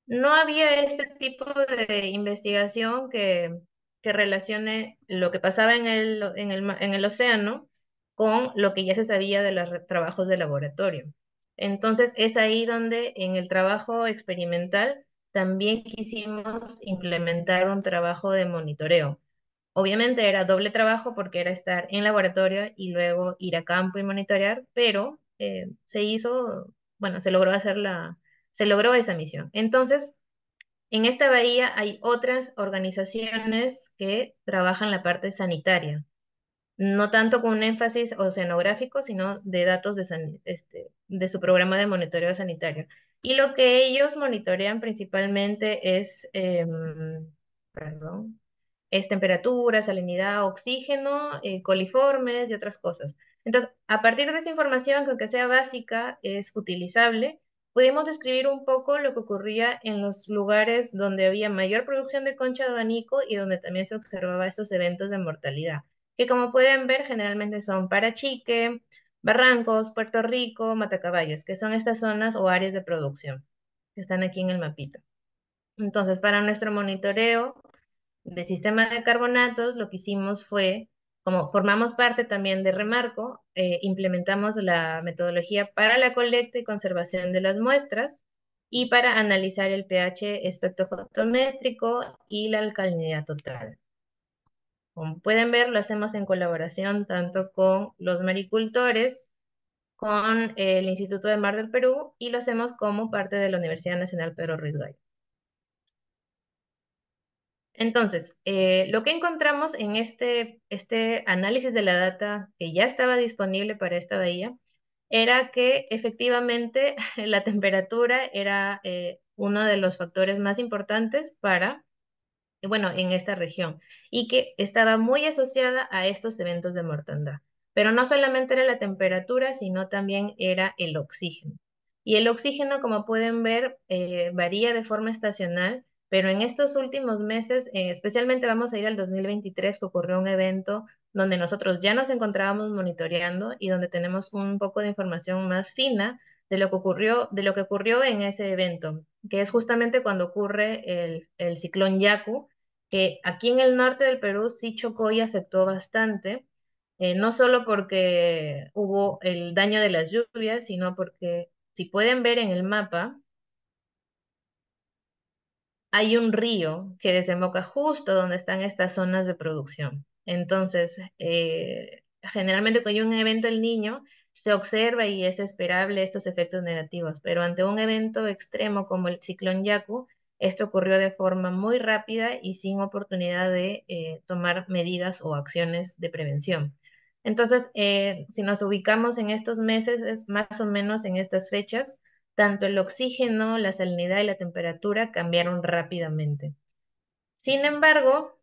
no había ese tipo de investigación que relacione lo que pasaba en el océano con lo que ya se sabía de los trabajos de laboratorio. Entonces, es ahí donde en el trabajo experimental también quisimos implementar un trabajo de monitoreo. Obviamente era doble trabajo porque era estar en laboratorio y luego ir a campo y monitorear, pero se hizo, bueno, se logró esa misión. Entonces, en esta bahía hay otras organizaciones que trabajan la parte sanitaria, no tanto con un énfasis oceanográfico, sino de datos de su programa de monitoreo sanitario. Y lo que ellos monitorean principalmente perdón, es temperatura, salinidad, oxígeno, coliformes y otras cosas. Entonces, a partir de esa información, que aunque sea básica, es utilizable, pudimos describir un poco lo que ocurría en los lugares donde había mayor producción de concha de abanico y donde también se observaba estos eventos de mortalidad, que como pueden ver generalmente son Parachique, Barrancos, Puerto Rico, Matacaballos, que son estas zonas o áreas de producción que están aquí en el mapita. Entonces, para nuestro monitoreo de sistema de carbonatos, lo que hicimos fue, como formamos parte también de Remarco, implementamos la metodología para la colecta y conservación de las muestras y para analizar el pH espectrofotométrico y la alcalinidad total. Como pueden ver, lo hacemos en colaboración tanto con los maricultores, con el Instituto del Mar del Perú y lo hacemos como parte de la Universidad Nacional Pedro Ruiz Gallo. Entonces, lo que encontramos en este análisis de la data que ya estaba disponible para esta bahía era que efectivamente la temperatura era uno de los factores más importantes para, bueno, en esta región y que estaba muy asociada a estos eventos de mortandad. Pero no solamente era la temperatura, sino también era el oxígeno. Y el oxígeno, como pueden ver, varía de forma estacional, pero en estos últimos meses, especialmente vamos a ir al 2023, que ocurrió un evento donde nosotros ya nos encontrábamos monitoreando y donde tenemos un poco de información más fina de lo que ocurrió en ese evento, que es justamente cuando ocurre el ciclón Yaku, que aquí en el norte del Perú sí chocó y afectó bastante, no solo porque hubo el daño de las lluvias, sino porque, si pueden ver en el mapa, hay un río que desemboca justo donde están estas zonas de producción. Entonces, generalmente cuando hay un evento El Niño, se observa y es esperable estos efectos negativos, pero ante un evento extremo como el ciclón Yaku, esto ocurrió de forma muy rápida y sin oportunidad de tomar medidas o acciones de prevención. Entonces, si nos ubicamos en estos meses, es más o menos en estas fechas tanto el oxígeno, la salinidad y la temperatura cambiaron rápidamente. Sin embargo,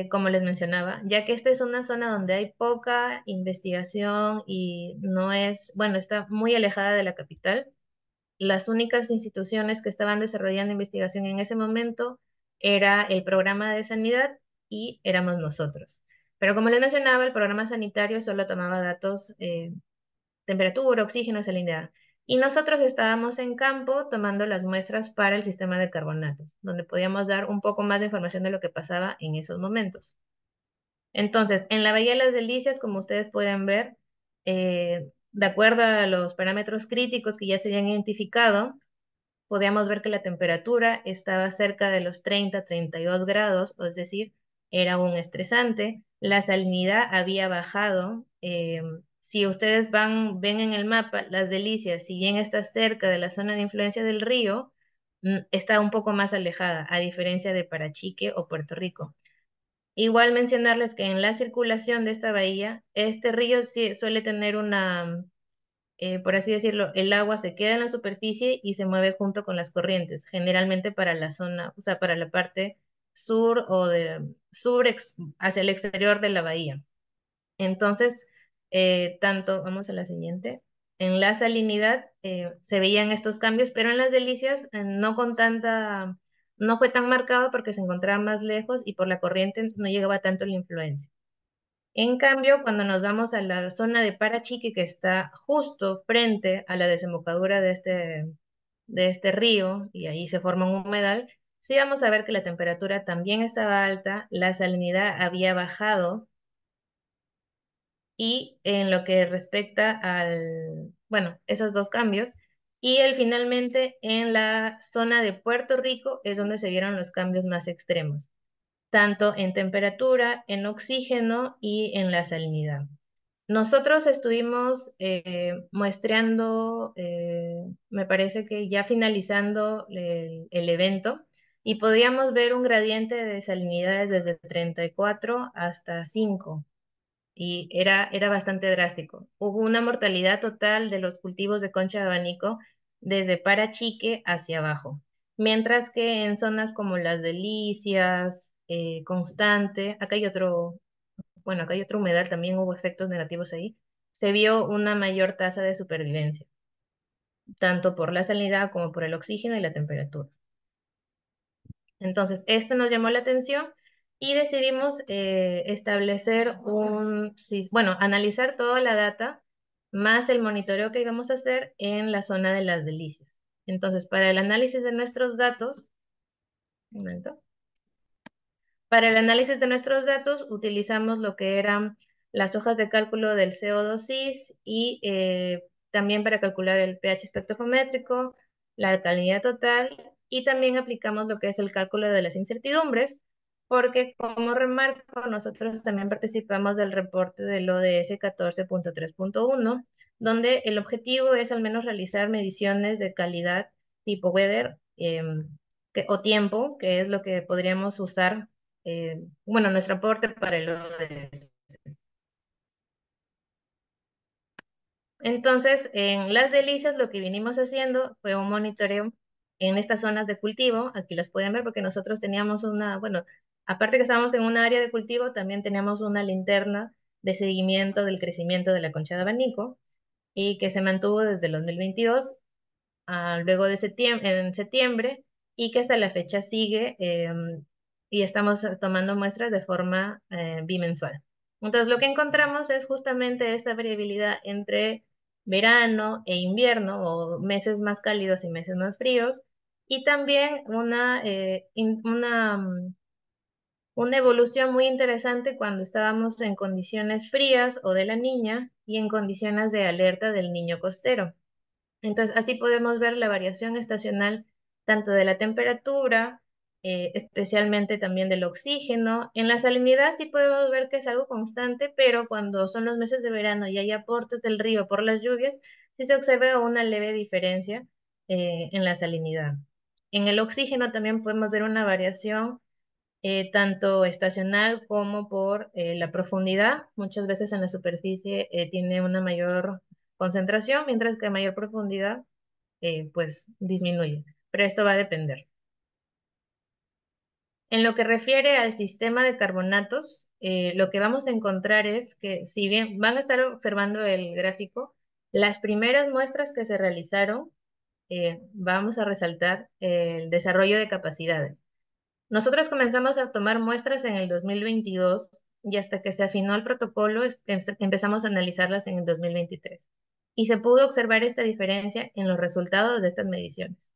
como les mencionaba, ya que esta es una zona donde hay poca investigación y no es, bueno, está muy alejada de la capital, las únicas instituciones que estaban desarrollando investigación en ese momento era el programa de sanidad y éramos nosotros. Pero como les mencionaba, el programa sanitario solo tomaba datos temperatura, oxígeno, salinidad. Y nosotros estábamos en campo tomando las muestras para el sistema de carbonatos, donde podíamos dar un poco más de información de lo que pasaba en esos momentos. Entonces, en la Bahía de las Delicias, como ustedes pueden ver, de acuerdo a los parámetros críticos que ya se habían identificado, podíamos ver que la temperatura estaba cerca de los 30-32 grados, es decir, era un estresante. La salinidad había bajado. Si ustedes ven en el mapa, Las Delicias, si bien está cerca de la zona de influencia del río, está un poco más alejada, a diferencia de Parachique o Puerto Rico. Igual mencionarles que en la circulación de esta bahía, este río sí suele tener por así decirlo, el agua se queda en la superficie y se mueve junto con las corrientes, generalmente para la zona, o sea, para la parte sur o hacia el exterior de la bahía. Entonces, vamos a la siguiente. En la salinidad, se veían estos cambios, pero en las Delicias no con tanta, no fue tan marcado porque se encontraba más lejos y por la corriente no llegaba tanto la influencia. En cambio, cuando nos vamos a la zona de Parachique, que está justo frente a la desembocadura de este río, y ahí se forma un humedal, sí vamos a ver que la temperatura también estaba alta, la salinidad había bajado, y en lo que respecta al, bueno, esos dos cambios, y finalmente en la zona de Puerto Rico es donde se vieron los cambios más extremos, tanto en temperatura, en oxígeno y en la salinidad. Nosotros estuvimos muestreando, me parece que ya finalizando el evento, y podíamos ver un gradiente de salinidades desde 34 hasta 5, y era bastante drástico. Hubo una mortalidad total de los cultivos de concha de abanico desde Parachique hacia abajo, mientras que en zonas como Las Delicias, Constante, acá hay otro humedal, también hubo efectos negativos ahí, se vio una mayor tasa de supervivencia, tanto por la salinidad como por el oxígeno y la temperatura. Entonces, esto nos llamó la atención y decidimos establecer bueno, analizar toda la data más el monitoreo que íbamos a hacer en la zona de Las Delicias. Entonces, para el análisis de nuestros datos, un momento. Para el análisis de nuestros datos utilizamos lo que eran las hojas de cálculo del CO2-CIS y también para calcular el pH espectrofométrico, la alcalinidad total, y también aplicamos lo que es el cálculo de las incertidumbres, porque como remarco, nosotros también participamos del reporte del ODS 14.3.1, donde el objetivo es al menos realizar mediciones de calidad tipo weather o tiempo, que es lo que podríamos usar, bueno, nuestro aporte para el ODS. Entonces, en Las Delicias lo que vinimos haciendo fue un monitoreo en estas zonas de cultivo. Aquí las pueden ver porque nosotros teníamos bueno, aparte que estábamos en un área de cultivo, también teníamos una linterna de seguimiento del crecimiento de la concha de abanico, y que se mantuvo desde el 2022 luego de en septiembre, y que hasta la fecha sigue, y estamos tomando muestras de forma bimensual. Entonces, lo que encontramos es justamente esta variabilidad entre verano e invierno, o meses más cálidos y meses más fríos, y también una evolución muy interesante cuando estábamos en condiciones frías o de la niña y en condiciones de alerta del niño costero. Entonces, así podemos ver la variación estacional tanto de la temperatura, especialmente también del oxígeno. En la salinidad sí podemos ver que es algo constante, pero cuando son los meses de verano y hay aportes del río por las lluvias, sí se observa una leve diferencia en la salinidad. En el oxígeno también podemos ver una variación tanto estacional como por la profundidad. Muchas veces en la superficie tiene una mayor concentración, mientras que a mayor profundidad pues disminuye. Pero esto va a depender. En lo que refiere al sistema de carbonatos, lo que vamos a encontrar es que, si bien van a estar observando el gráfico, las primeras muestras que se realizaron, vamos a resaltar el desarrollo de capacidades. Nosotros comenzamos a tomar muestras en el 2022, y hasta que se afinó el protocolo empezamos a analizarlas en el 2023. Y se pudo observar esta diferencia en los resultados de estas mediciones.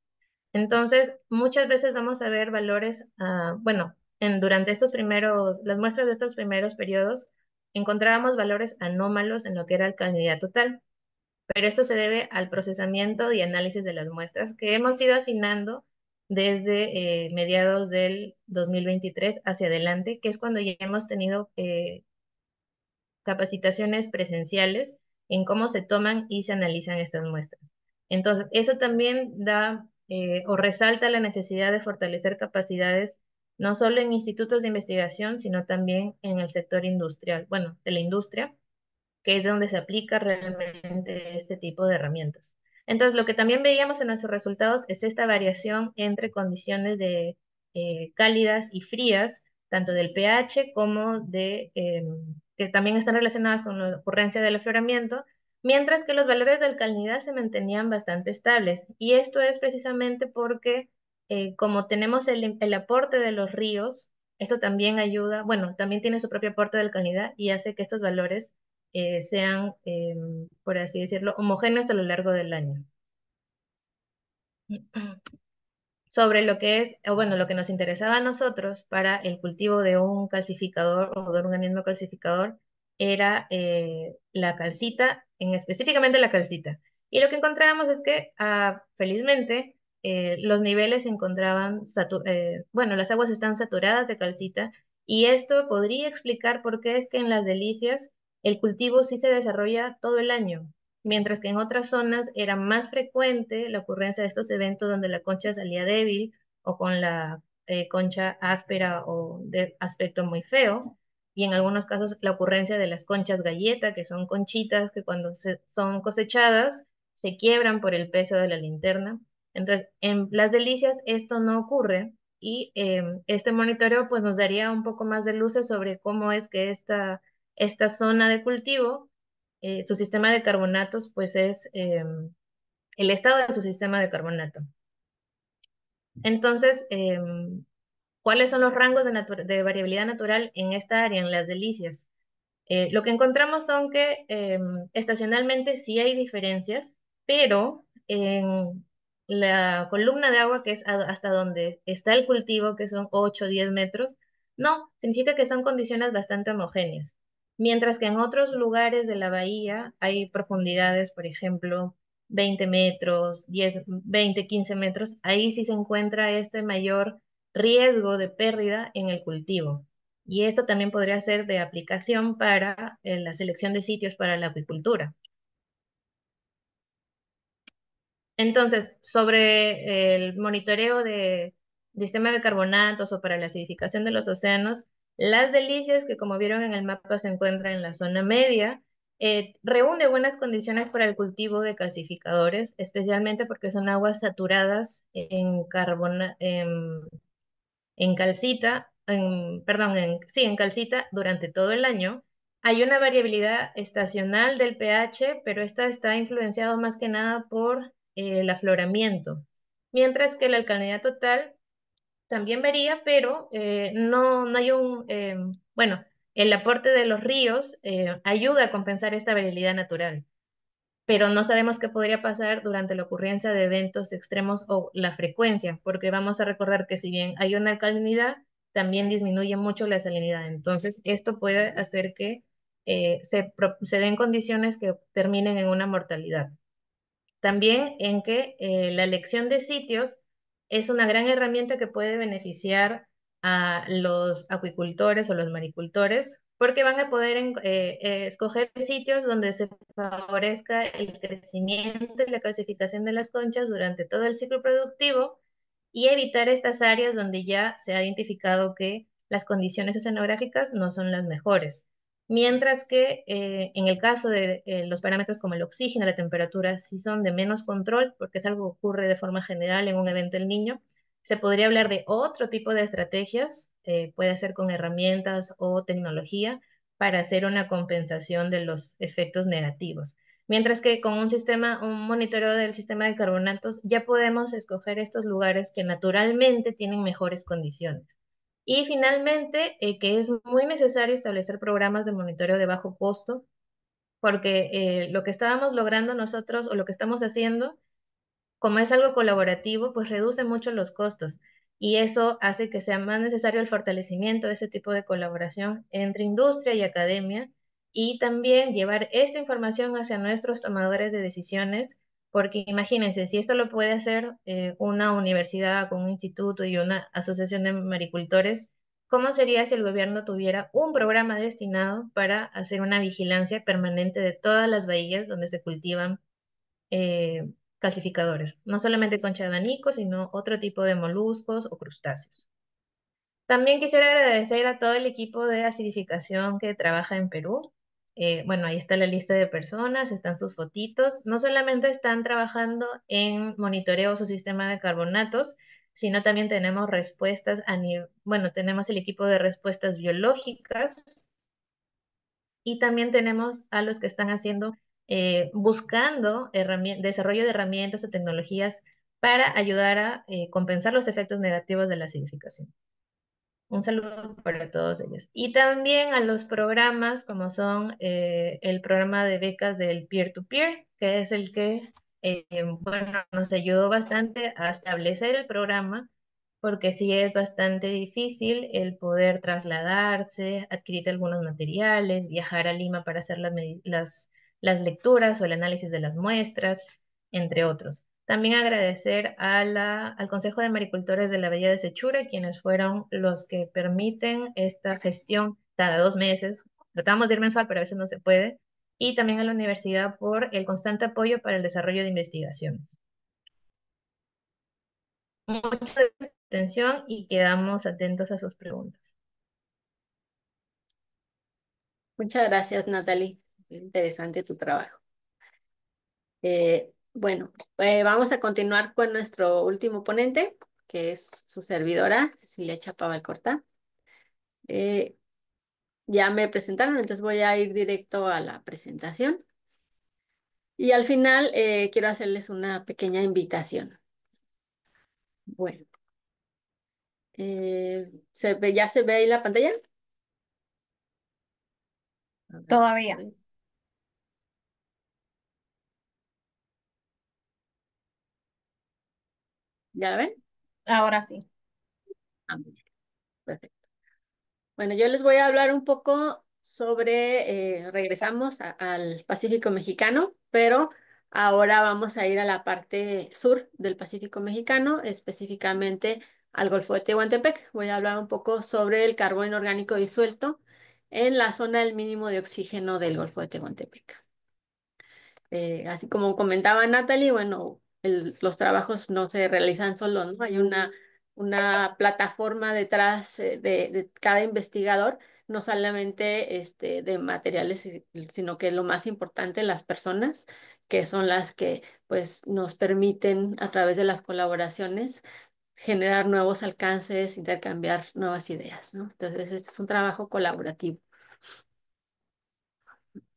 Entonces, muchas veces vamos a ver valores, bueno, durante las muestras de estos primeros periodos, encontrábamos valores anómalos en lo que era alcalinidad total, pero esto se debe al procesamiento y análisis de las muestras que hemos ido afinando desde mediados del 2023 hacia adelante, que es cuando ya hemos tenido capacitaciones presenciales en cómo se toman y se analizan estas muestras. Entonces, eso también da o resalta la necesidad de fortalecer capacidades no solo en institutos de investigación, sino también en el sector industrial, bueno, de la industria, que es donde se aplica realmente este tipo de herramientas. Entonces, lo que también veíamos en nuestros resultados es esta variación entre condiciones de cálidas y frías, tanto del pH como que también están relacionadas con la ocurrencia del afloramiento, mientras que los valores de alcalinidad se mantenían bastante estables. Y esto es precisamente porque como tenemos el aporte de los ríos, esto también ayuda, bueno, también tiene su propio aporte de alcalinidad y hace que estos valores sean, por así decirlo, homogéneos a lo largo del año. Sobre lo que es, o bueno, lo que nos interesaba a nosotros para el cultivo de un calcificador o de un organismo calcificador era la calcita, específicamente la calcita. Y lo que encontrábamos es que, felizmente, los niveles se encontraban, bueno, las aguas están saturadas de calcita, y esto podría explicar por qué es que en las delicias el cultivo sí se desarrolla todo el año, mientras que en otras zonas era más frecuente la ocurrencia de estos eventos donde la concha salía débil o con la concha áspera o de aspecto muy feo, y en algunos casos la ocurrencia de las conchas galleta, que son conchitas que cuando son cosechadas se quiebran por el peso de la linterna. Entonces, en las delicias esto no ocurre y este monitoreo pues nos daría un poco más de luces sobre cómo es que esta zona de cultivo su sistema de carbonatos, pues es el estado de su sistema de carbonato. Entonces, ¿cuáles son los rangos de variabilidad natural en esta área, en las delicias? Lo que encontramos son que estacionalmente sí hay diferencias, pero en la columna de agua, que es hasta donde está el cultivo, que son 8 o 10 metros, no, significa que son condiciones bastante homogéneas. Mientras que en otros lugares de la bahía hay profundidades, por ejemplo, 20 metros, 10, 20, 15 metros, ahí sí se encuentra este mayor riesgo de pérdida en el cultivo. Y esto también podría ser de aplicación para la selección de sitios para la acuicultura. Entonces, sobre el monitoreo de sistema de carbonatos o para la acidificación de los océanos, las delicias, que como vieron en el mapa se encuentran en la zona media, reúne buenas condiciones para el cultivo de calcificadores, especialmente porque son aguas saturadas en calcita, perdón, sí, en calcita durante todo el año. Hay una variabilidad estacional del pH, pero esta está influenciado más que nada por el afloramiento, mientras que la alcalinidad total también varía, pero no hay bueno, el aporte de los ríos ayuda a compensar esta variabilidad natural, pero no sabemos qué podría pasar durante la ocurrencia de eventos extremos o la frecuencia, porque vamos a recordar que si bien hay una alcalinidad, también disminuye mucho la salinidad. Entonces, esto puede hacer que se den condiciones que terminen en una mortalidad. También en que la elección de sitios es una gran herramienta que puede beneficiar a los acuicultores o los maricultores, porque van a poder escoger sitios donde se favorezca el crecimiento y la calcificación de las conchas durante todo el ciclo productivo y evitar estas áreas donde ya se ha identificado que las condiciones oceanográficas no son las mejores. Mientras que en el caso de los parámetros como el oxígeno, la temperatura, sí son de menos control, porque es algo que ocurre de forma general en un evento del niño, se podría hablar de otro tipo de estrategias, puede ser con herramientas o tecnología, para hacer una compensación de los efectos negativos. Mientras que con un monitoreo del sistema de carbonatos, ya podemos escoger estos lugares que naturalmente tienen mejores condiciones. Y finalmente, que es muy necesario establecer programas de monitoreo de bajo costo, porque lo que estábamos logrando nosotros o lo que estamos haciendo como es algo colaborativo, pues reduce mucho los costos y eso hace que sea más necesario el fortalecimiento de ese tipo de colaboración entre industria y academia y también llevar esta información hacia nuestros tomadores de decisiones, porque imagínense, si esto lo puede hacer una universidad con un instituto y una asociación de maricultores, ¿cómo sería si el gobierno tuviera un programa destinado para hacer una vigilancia permanente de todas las bahías donde se cultivan eh, calcificadores, no solamente concha de abanico, sino otro tipo de moluscos o crustáceos? También quisiera agradecer a todo el equipo de acidificación que trabaja en Perú. Bueno, ahí está la lista de personas, están sus fotitos. No solamente están trabajando en monitoreo su sistema de carbonatos, sino también tenemos respuestas bueno, tenemos el equipo de respuestas biológicas y también tenemos a los que están haciendo buscando desarrollo de herramientas o tecnologías para ayudar a compensar los efectos negativos de la acidificación. Un saludo para todos ellos. Y también a los programas como son el programa de becas del peer-to-peer, que es el que bueno, nos ayudó bastante a establecer el programa, porque sí es bastante difícil el poder trasladarse, adquirir algunos materiales, viajar a Lima para hacer las lecturas o el análisis de las muestras, entre otros. También agradecer al Consejo de Maricultores de la Bahía de Sechura, quienes fueron los que permiten esta gestión cada 2 meses. Tratamos de ir mensual, pero a veces no se puede. Y también a la universidad por el constante apoyo para el desarrollo de investigaciones. Mucha atención y quedamos atentos a sus preguntas. Muchas gracias, Natalie. Interesante tu trabajo. Bueno, vamos a continuar con nuestro último ponente, que es su servidora, Cecilia Chapavalcorta. Ya me presentaron, entonces voy a ir directo a la presentación. Y al final quiero hacerles una pequeña invitación. Bueno, ¿ya se ve ahí la pantalla? A ver, Todavía. ¿ya la ven? Ahora sí. Ah, muy bien, perfecto. Bueno, yo les voy a hablar un poco sobre, regresamos al Pacífico Mexicano, pero ahora vamos a ir a la parte sur del Pacífico Mexicano, específicamente al Golfo de Tehuantepec. Voy a hablar un poco sobre el carbón inorgánico disuelto en la zona del mínimo de oxígeno del Golfo de Tehuantepec. Así como comentaba Natalie, bueno, los trabajos no se realizan solos, ¿no? Hay una plataforma detrás de cada investigador, no solamente de materiales, sino que lo más importante, las personas, que son las que pues nos permiten a través de las colaboraciones generar nuevos alcances, intercambiar nuevas ideas, ¿no? Entonces, este es un trabajo colaborativo.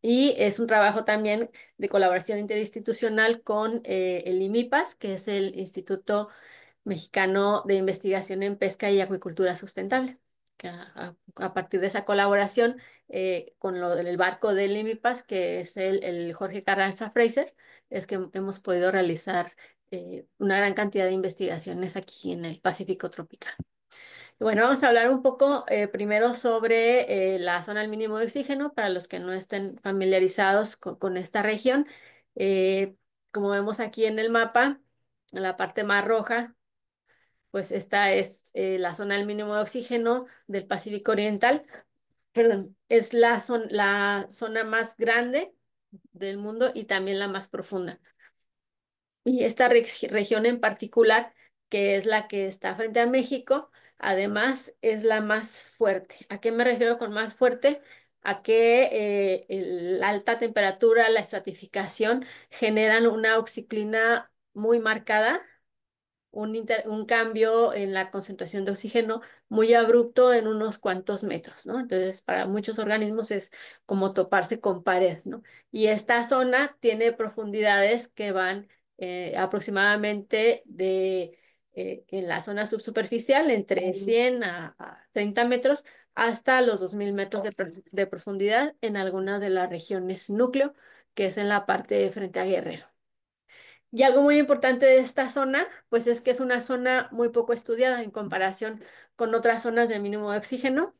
Y es un trabajo también de colaboración interinstitucional con el IMIPAS, que es el Instituto Mexicano de Investigación en Pesca y Acuicultura Sustentable. Que a partir de esa colaboración con lo del barco del IMIPAS, que es el Jorge Carranza Fraser, es que hemos podido realizar una gran cantidad de investigaciones aquí en el Pacífico tropical. Bueno, vamos a hablar un poco primero sobre la zona al mínimo de oxígeno para los que no estén familiarizados con esta región. Como vemos aquí en el mapa, en la parte más roja, pues esta es la zona al mínimo de oxígeno del Pacífico Oriental. Perdón, es la zona más grande del mundo y también la más profunda. Y esta región en particular, que es la que está frente a México, además es la más fuerte. ¿A qué me refiero con más fuerte? A que la alta temperatura, la estratificación generan una oxiclina muy marcada, un cambio en la concentración de oxígeno muy abrupto en unos cuantos metros, ¿no? Entonces, para muchos organismos es como toparse con pared, ¿no? Y esta zona tiene profundidades que van aproximadamente en la zona subsuperficial, entre 100 a 30 metros, hasta los 2000 metros de profundidad en algunas de las regiones núcleo, que es en la parte frente a Guerrero. Y algo muy importante de esta zona, pues es que es una zona muy poco estudiada en comparación con otras zonas de mínimo de oxígeno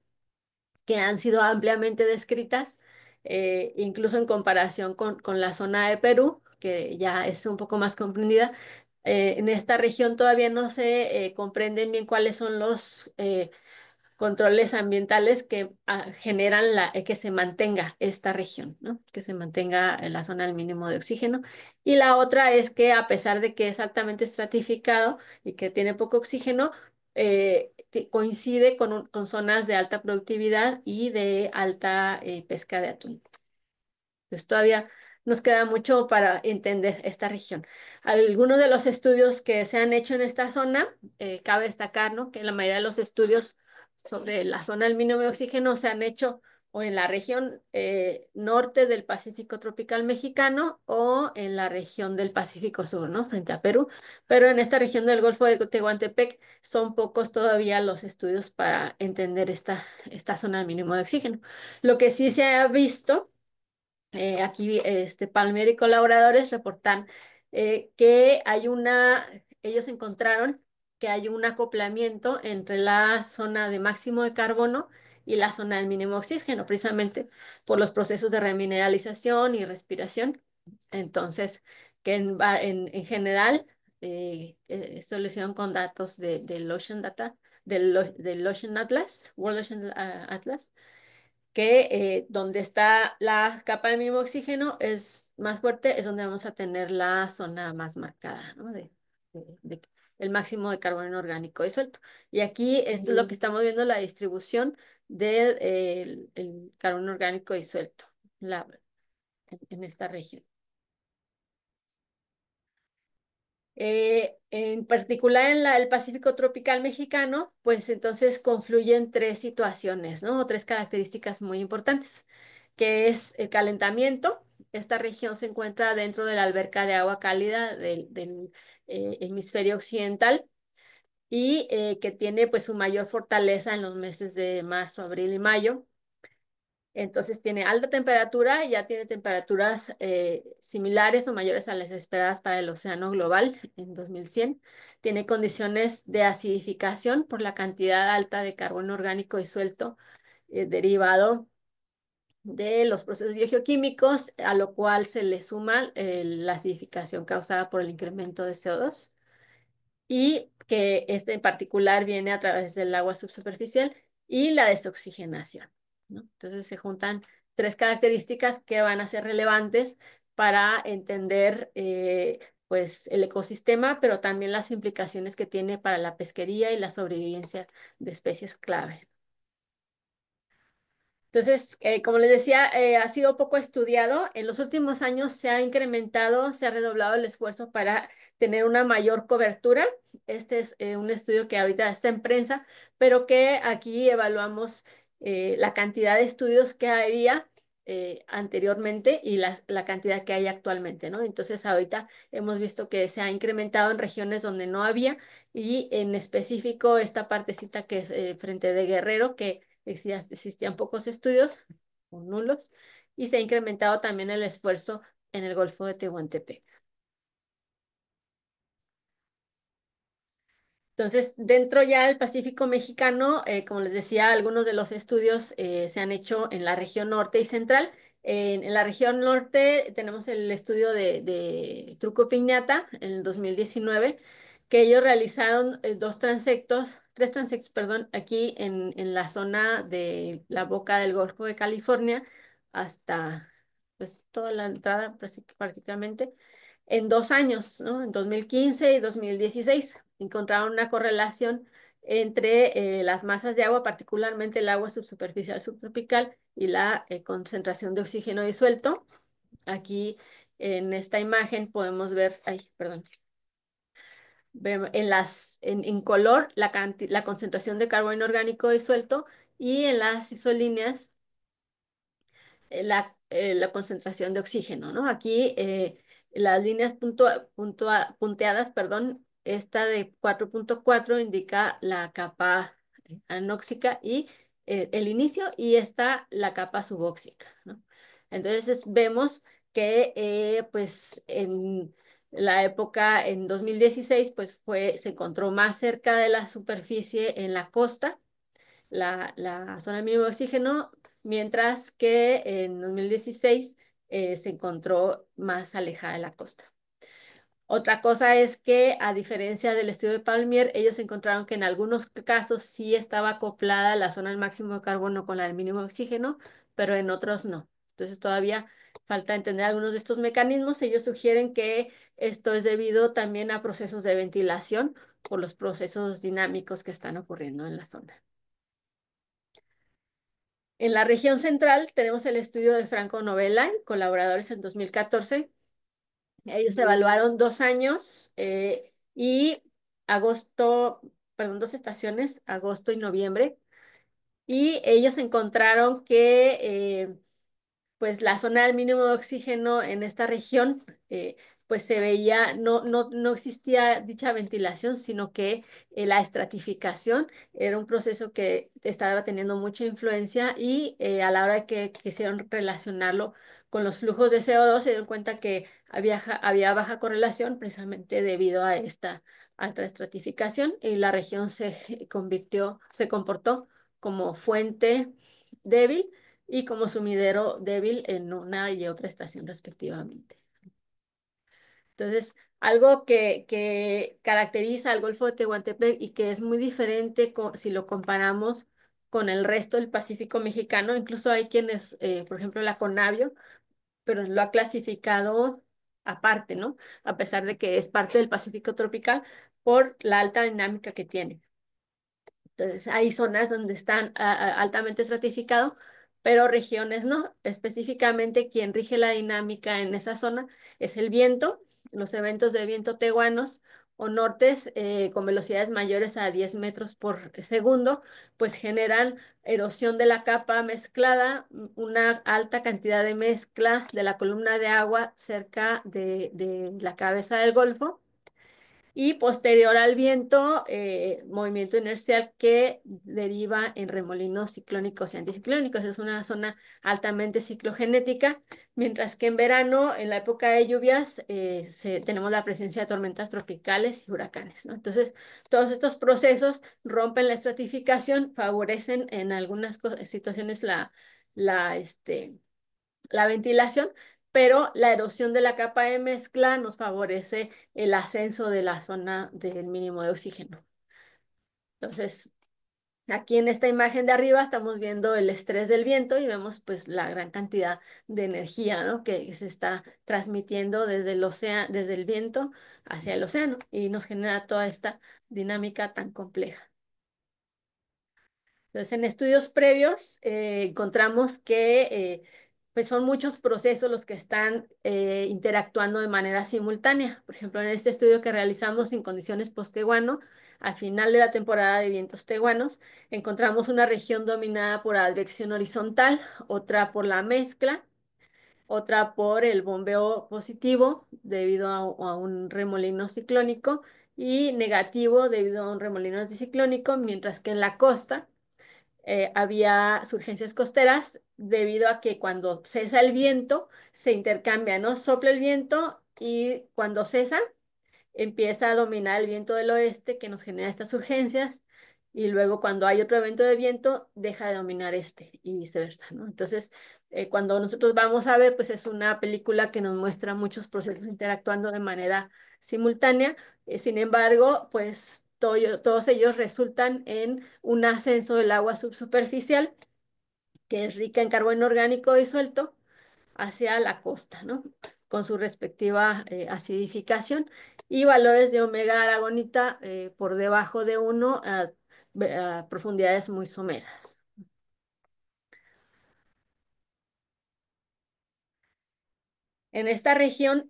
que han sido ampliamente descritas, incluso en comparación con la zona de Perú, que ya es un poco más comprendida. En esta región todavía no se comprenden bien cuáles son los controles ambientales que generan que se mantenga esta región, ¿no? Que se mantenga en la zona al mínimo de oxígeno. Y la otra es que a pesar de que es altamente estratificado y que tiene poco oxígeno, coincide con zonas de alta productividad y de alta pesca de atún. Pues todavía nos queda mucho para entender esta región. Algunos de los estudios que se han hecho en esta zona, cabe destacar, ¿no? Que la mayoría de los estudios sobre la zona del mínimo de oxígeno se han hecho o en la región norte del Pacífico tropical mexicano o en la región del Pacífico sur, ¿no? Frente a Perú. Pero en esta región del Golfo de Tehuantepec son pocos todavía los estudios para entender esta zona mínimo de oxígeno. Lo que sí se ha visto, aquí Palmier y colaboradores reportan que ellos encontraron que hay un acoplamiento entre la zona de máximo de carbono y la zona del mínimo oxígeno, precisamente por los procesos de remineralización y respiración. Entonces, que en general, esto lo hicieron con datos del Ocean Data, del Ocean Atlas, World Ocean Atlas, que donde está la capa del mínimo oxígeno es más fuerte, es donde vamos a tener la zona más marcada, ¿no? El máximo de carbono inorgánico disuelto. Y aquí esto es lo que estamos viendo, la distribución del el carbono orgánico disuelto en esta región. En particular en el Pacífico tropical mexicano, pues entonces confluyen tres situaciones, ¿no? O tres características muy importantes, que es el calentamiento. Esta región se encuentra dentro de la alberca de agua cálida del hemisferio occidental y que tiene pues su mayor fortaleza en los meses de marzo, abril y mayo. Entonces tiene alta temperatura, ya tiene temperaturas similares o mayores a las esperadas para el océano global en 2100. Tiene condiciones de acidificación por la cantidad alta de carbono orgánico disuelto derivado de los procesos biogeoquímicos, a lo cual se le suma la acidificación causada por el incremento de CO2 y que este en particular viene a través del agua subsuperficial y la desoxigenación, ¿no? Entonces se juntan tres características que van a ser relevantes para entender pues el ecosistema, pero también las implicaciones que tiene para la pesquería y la sobrevivencia de especies clave. Entonces, como les decía, ha sido poco estudiado. En los últimos años se ha incrementado, se ha redoblado el esfuerzo para tener una mayor cobertura. Este es un estudio que ahorita está en prensa, pero que aquí evaluamos la cantidad de estudios que había anteriormente y la cantidad que hay actualmente, ¿no? Entonces, ahorita hemos visto que se ha incrementado en regiones donde no había y en específico esta partecita que es frente de Guerrero, que existían pocos estudios o nulos y se ha incrementado también el esfuerzo en el Golfo de Tehuantepec. Entonces, dentro ya del Pacífico mexicano, como les decía, algunos de los estudios se han hecho en la región norte y central. En la región norte tenemos el estudio de Truco Piñata en el 2019, que ellos realizaron tres transectos, perdón, aquí en la zona de la boca del Golfo de California hasta pues toda la entrada prácticamente en 2 años, ¿no? En 2015 y 2016 encontraron una correlación entre las masas de agua, particularmente el agua subsuperficial subtropical y la concentración de oxígeno disuelto. Aquí en esta imagen podemos ver, ay, perdón, en color la concentración de carbono inorgánico disuelto y en las isolíneas la concentración de oxígeno, ¿no? Aquí las líneas punteadas, perdón, esta de 4.4 indica la capa anóxica y el inicio y esta la capa subóxica, ¿no? Entonces vemos que pues en la época en 2016 pues se encontró más cerca de la superficie en la costa la zona mínima de oxígeno, mientras que en 2016 se encontró más alejada de la costa. Otra cosa es que, a diferencia del estudio de Palmier, ellos encontraron que en algunos casos sí estaba acoplada la zona del máximo de carbono con la del mínimo de oxígeno, pero en otros no. Entonces todavía falta entender algunos de estos mecanismos. Ellos sugieren que esto es debido también a procesos de ventilación por los procesos dinámicos que están ocurriendo en la zona. En la región central tenemos el estudio de Franco Novella, colaboradores en 2014. Ellos evaluaron 2 años y dos estaciones, agosto y noviembre. y ellos encontraron que pues la zona del mínimo de oxígeno en esta región, pues se veía, no existía dicha ventilación, sino que la estratificación era un proceso que estaba teniendo mucha influencia y a la hora de que quisieron relacionarlo con los flujos de CO2, se dieron cuenta que había baja correlación precisamente debido a esta alta estratificación y la región se comportó como fuente débil y como sumidero débil en una y otra estación respectivamente. Entonces, algo que caracteriza al Golfo de Tehuantepec y que es muy diferente si lo comparamos con el resto del Pacífico mexicano, incluso hay quienes, por ejemplo, la Conavio, pero lo ha clasificado aparte, ¿no? A pesar de que es parte del Pacífico tropical por la alta dinámica que tiene. Entonces, hay zonas donde están altamente estratificados, pero regiones no. Específicamente, quien rige la dinámica en esa zona es el viento, los eventos de viento teguanos o nortes con velocidades mayores a 10 metros por segundo, pues generan erosión de la capa mezclada, una alta cantidad de mezcla de la columna de agua cerca de la cabeza del golfo y posterior al viento, movimiento inercial que deriva en remolinos ciclónicos y anticiclónicos. Es una zona altamente ciclogenética, mientras que en verano, en la época de lluvias, tenemos la presencia de tormentas tropicales y huracanes, ¿no? Entonces, todos estos procesos rompen la estratificación, favorecen en algunas situaciones la ventilación, pero la erosión de la capa de mezcla nos favorece el ascenso de la zona del mínimo de oxígeno. Entonces, aquí en esta imagen de arriba estamos viendo el estrés del viento y vemos pues la gran cantidad de energía, ¿no?, que se está transmitiendo desde el océano, desde el viento hacia el océano y nos genera toda esta dinámica tan compleja. Entonces, en estudios previos encontramos que pues son muchos procesos los que están interactuando de manera simultánea. Por ejemplo, en este estudio que realizamos en condiciones post-teguano, al final de la temporada de vientos teguanos, encontramos una región dominada por advección horizontal, otra por la mezcla, otra por el bombeo positivo debido a un remolino ciclónico y negativo debido a un remolino anticiclónico, mientras que en la costa había surgencias costeras debido a que cuando cesa el viento se intercambia, ¿no? Sopla el viento y cuando cesa empieza a dominar el viento del oeste que nos genera estas urgencias y luego cuando hay otro evento de viento deja de dominar este y viceversa, ¿no? Entonces, cuando nosotros vamos a ver, pues es una película que nos muestra muchos procesos interactuando de manera simultánea. Sin embargo, pues todos ellos resultan en un ascenso del agua subsuperficial que es rica en carbono orgánico disuelto hacia la costa, ¿no? Con su respectiva acidificación y valores de omega aragonita por debajo de 1 a profundidades muy someras. En esta región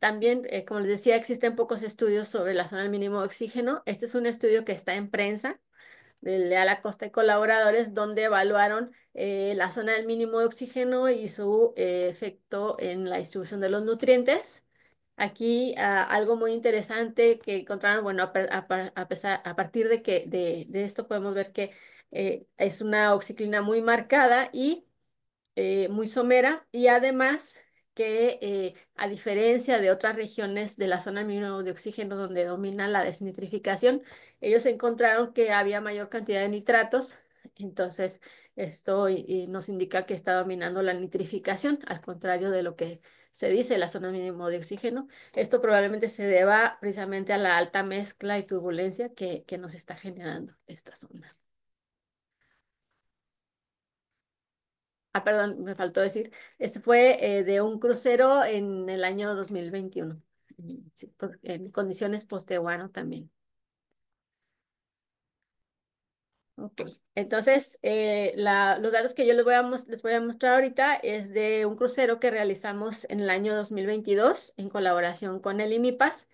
también, como les decía, existen pocos estudios sobre la zona del mínimo de oxígeno. Este es un estudio que está en prensa de Leal Acosta y colaboradores, donde evaluaron la zona del mínimo de oxígeno y su efecto en la distribución de los nutrientes. Aquí algo muy interesante que encontraron, bueno, a partir de esto podemos ver que es una oxiclina muy marcada y muy somera y además que a diferencia de otras regiones de la zona mínimo de oxígeno donde domina la desnitrificación, ellos encontraron que había mayor cantidad de nitratos, entonces esto nos indica que está dominando la nitrificación, al contrario de lo que se dice en la zona mínimo de oxígeno. Esto probablemente se deba precisamente a la alta mezcla y turbulencia que nos está generando esta zona. Ah, perdón, me faltó decir, este fue de un crucero en el año 2021, sí, en condiciones post-Tehuano también. Ok, entonces los datos que yo les voy a mostrar ahorita es de un crucero que realizamos en el año 2022 en colaboración con el IMIPAS.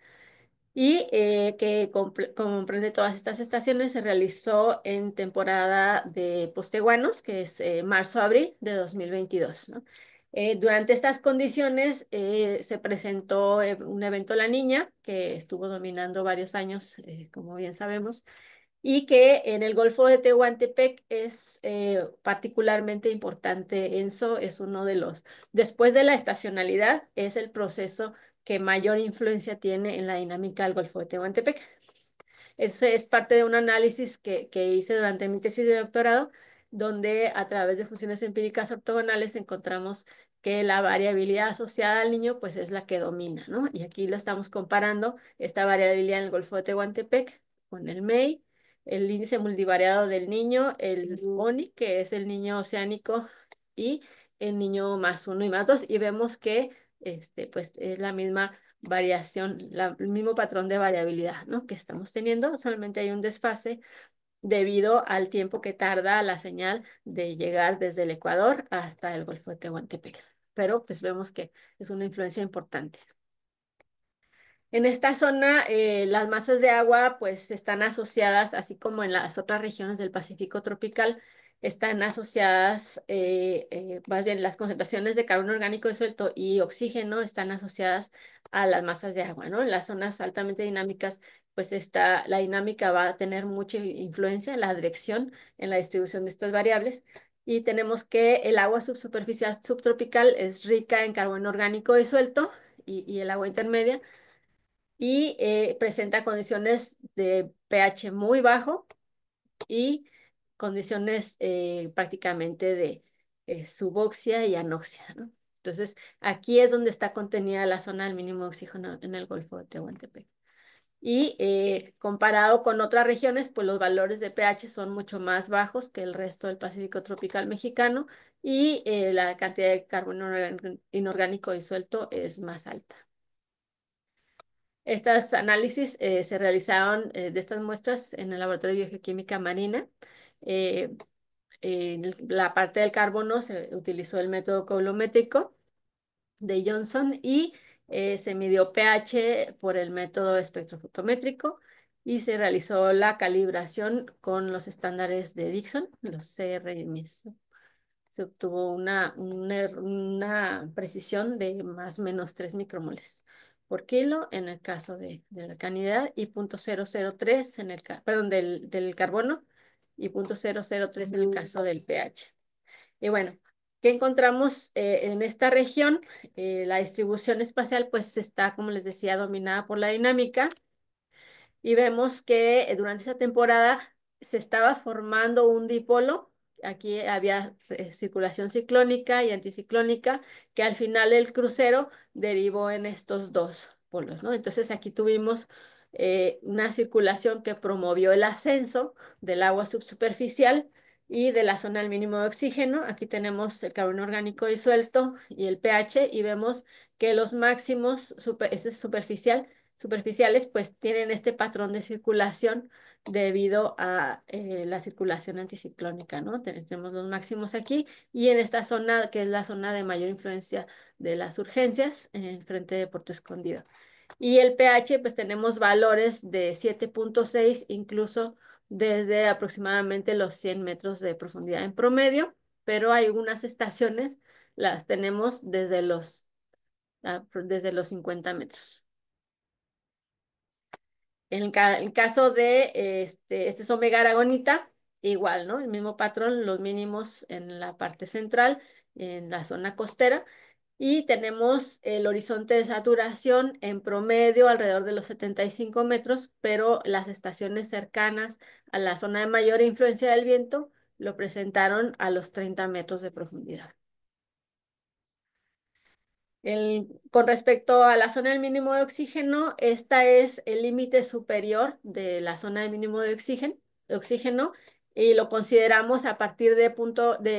y que comprende todas estas estaciones. Se realizó en temporada de posteguanos, que es marzo-abril de 2022, ¿no? Durante estas condiciones se presentó un evento La Niña, que estuvo dominando varios años, como bien sabemos, y que en el Golfo de Tehuantepec es particularmente importante. ENSO es uno de los, después de la estacionalidad, es el proceso que mayor influencia tiene en la dinámica del Golfo de Tehuantepec. Ese es parte de un análisis que hice durante mi tesis de doctorado, donde a través de funciones empíricas ortogonales encontramos que la variabilidad asociada al niño pues es la que domina, ¿no? Y aquí lo estamos comparando, esta variabilidad en el Golfo de Tehuantepec con el MEI, el índice multivariado del niño, el ONI, que es el niño oceánico, y el niño +1 y +2, y vemos que pues es la misma variación, el mismo patrón de variabilidad, ¿no? Que estamos teniendo. Solamente hay un desfase debido al tiempo que tarda la señal de llegar desde el Ecuador hasta el Golfo de Tehuantepec. Pero pues vemos que es una influencia importante. En esta zona, las masas de agua pues están asociadas, así como en las otras regiones del Pacífico tropical, están asociadas, más bien las concentraciones de carbono orgánico disuelto y oxígeno están asociadas a las masas de agua, ¿no? En las zonas altamente dinámicas, pues la dinámica va a tener mucha influencia, la dirección en la distribución de estas variables. Y tenemos que el agua subsuperficial subtropical es rica en carbono orgánico disuelto y el agua intermedia y presenta condiciones de pH muy bajo y condiciones prácticamente de suboxia y anoxia, ¿no? Entonces, aquí es donde está contenida la zona del mínimo de oxígeno en el Golfo de Tehuantepec. Y comparado con otras regiones, pues los valores de pH son mucho más bajos que el resto del Pacífico tropical mexicano y la cantidad de carbono inorgánico disuelto es más alta. Estos análisis se realizaron de estas muestras en el Laboratorio de Biogeoquímica Marina. Eh, en la parte del carbono se utilizó el método coulométrico de Johnson y se midió pH por el método espectrofotométrico y se realizó la calibración con los estándares de Dixon, los CRMS. Se obtuvo una precisión de más o menos 3 micromoles por kilo en el caso de la alcalinidad y 0.003 en perdón, del carbono y 0.003 en el caso del pH. Y bueno, ¿qué encontramos en esta región? La distribución espacial pues está, como les decía, dominada por la dinámica y vemos que durante esa temporada se estaba formando un dipolo. Aquí había circulación ciclónica y anticiclónica, que al final el crucero derivó en estos dos polos, ¿no? Entonces aquí tuvimos una circulación que promovió el ascenso del agua subsuperficial y de la zona al mínimo de oxígeno. Aquí tenemos el carbono orgánico disuelto y el pH y vemos que los máximos, ese es superficiales, pues tienen este patrón de circulación debido a la circulación anticiclónica, ¿no? Tenemos los máximos aquí y en esta zona, que es la zona de mayor influencia de las urgencias, en frente de Puerto Escondido. Y el pH, pues tenemos valores de 7.6, incluso desde aproximadamente los 100 metros de profundidad en promedio, pero hay algunas estaciones, las tenemos desde los 50 metros. En el caso de este es omega aragonita, igual, ¿no? El mismo patrón, los mínimos en la parte central, en la zona costera, y tenemos el horizonte de saturación en promedio alrededor de los 75 metros, pero las estaciones cercanas a la zona de mayor influencia del viento lo presentaron a los 30 metros de profundidad. Con respecto a la zona del mínimo de oxígeno, esta es el límite superior de la zona del mínimo de oxígeno y lo consideramos a partir de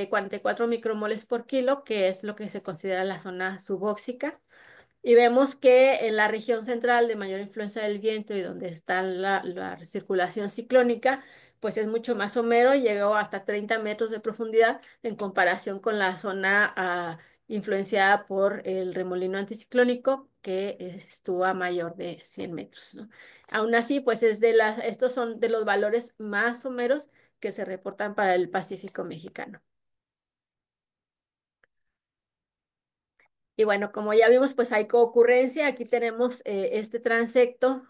44 micromoles por kilo, que es lo que se considera la zona subóxica. Y vemos que en la región central de mayor influencia del viento y donde está la circulación ciclónica, pues es mucho más somero, llegó hasta 30 metros de profundidad en comparación con la zona influenciada por el remolino anticiclónico que estuvo a mayor de 100 metros, ¿no? Aún así, pues estos son de los valores más someros que se reportan para el Pacífico mexicano. Y bueno, como ya vimos, pues hay coocurrencia. Aquí tenemos este transecto.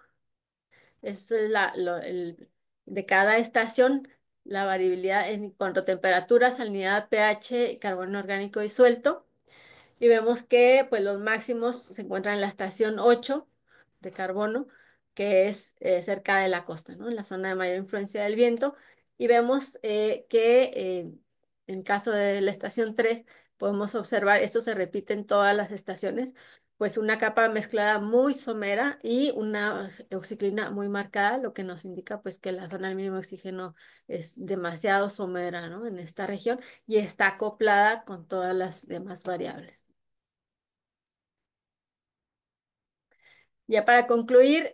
Es de cada estación, la variabilidad en cuanto a temperatura, salinidad, pH, carbono orgánico disuelto. Y vemos que pues, los máximos se encuentran en la estación 8 de carbono, que es cerca de la costa, ¿no? En la zona de mayor influencia del viento. Y vemos que en caso de la estación 3 podemos observar, esto se repite en todas las estaciones, pues una capa mezclada muy somera y una oxiclina muy marcada, lo que nos indica pues que la zona del mínimo oxígeno es demasiado somera, ¿no? En esta región y está acoplada con todas las demás variables. Ya para concluir,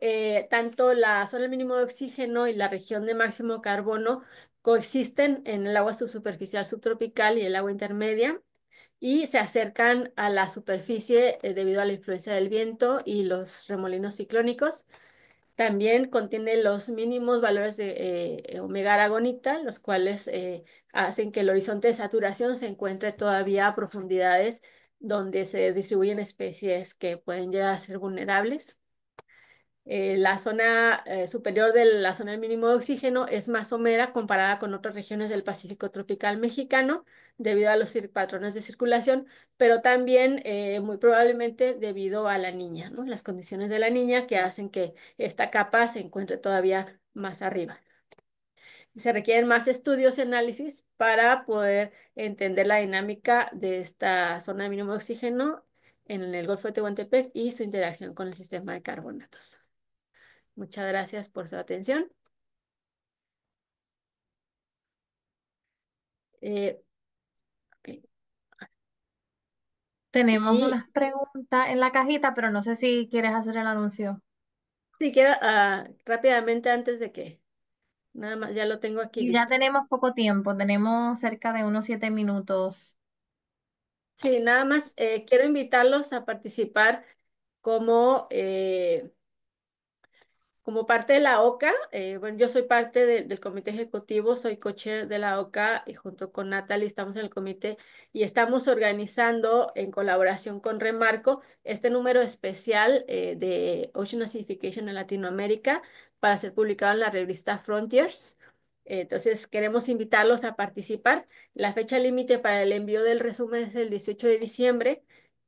tanto la zona mínimo de oxígeno y la región de máximo carbono coexisten en el agua subsuperficial subtropical y el agua intermedia y se acercan a la superficie debido a la influencia del viento y los remolinos ciclónicos. También contiene los mínimos valores de omega aragonita, los cuales hacen que el horizonte de saturación se encuentre todavía a profundidades donde se distribuyen especies que pueden llegar a ser vulnerables. La zona superior de la zona del mínimo de oxígeno es más somera comparada con otras regiones del Pacífico tropical mexicano debido a los patrones de circulación, pero también muy probablemente debido a la niña, ¿no? Las condiciones de la niña que hacen que esta capa se encuentre todavía más arriba. Se requieren más estudios y análisis para poder entender la dinámica de esta zona de mínimo de oxígeno en el Golfo de Tehuantepec y su interacción con el sistema de carbonatos. Muchas gracias por su atención. Eh, ok. Tenemos Y unas preguntas en la cajita, pero no sé si quieres hacer el anuncio. si quiero, rápidamente antes de que, nada más, ya lo tengo aquí Y ya listo. tenemos poco tiempo, tenemos cerca de unos 7 minutos. Sí, nada más quiero invitarlos a participar como como parte de la OCA. Bueno, yo soy parte del comité ejecutivo, soy co-chair de la OCA y junto con Natalie estamos en el comité y estamos organizando en colaboración con Remarco este número especial de Ocean Acidification en Latinoamérica para ser publicado en la revista Frontiers. Entonces, queremos invitarlos a participar. La fecha límite para el envío del resumen es el 18 de diciembre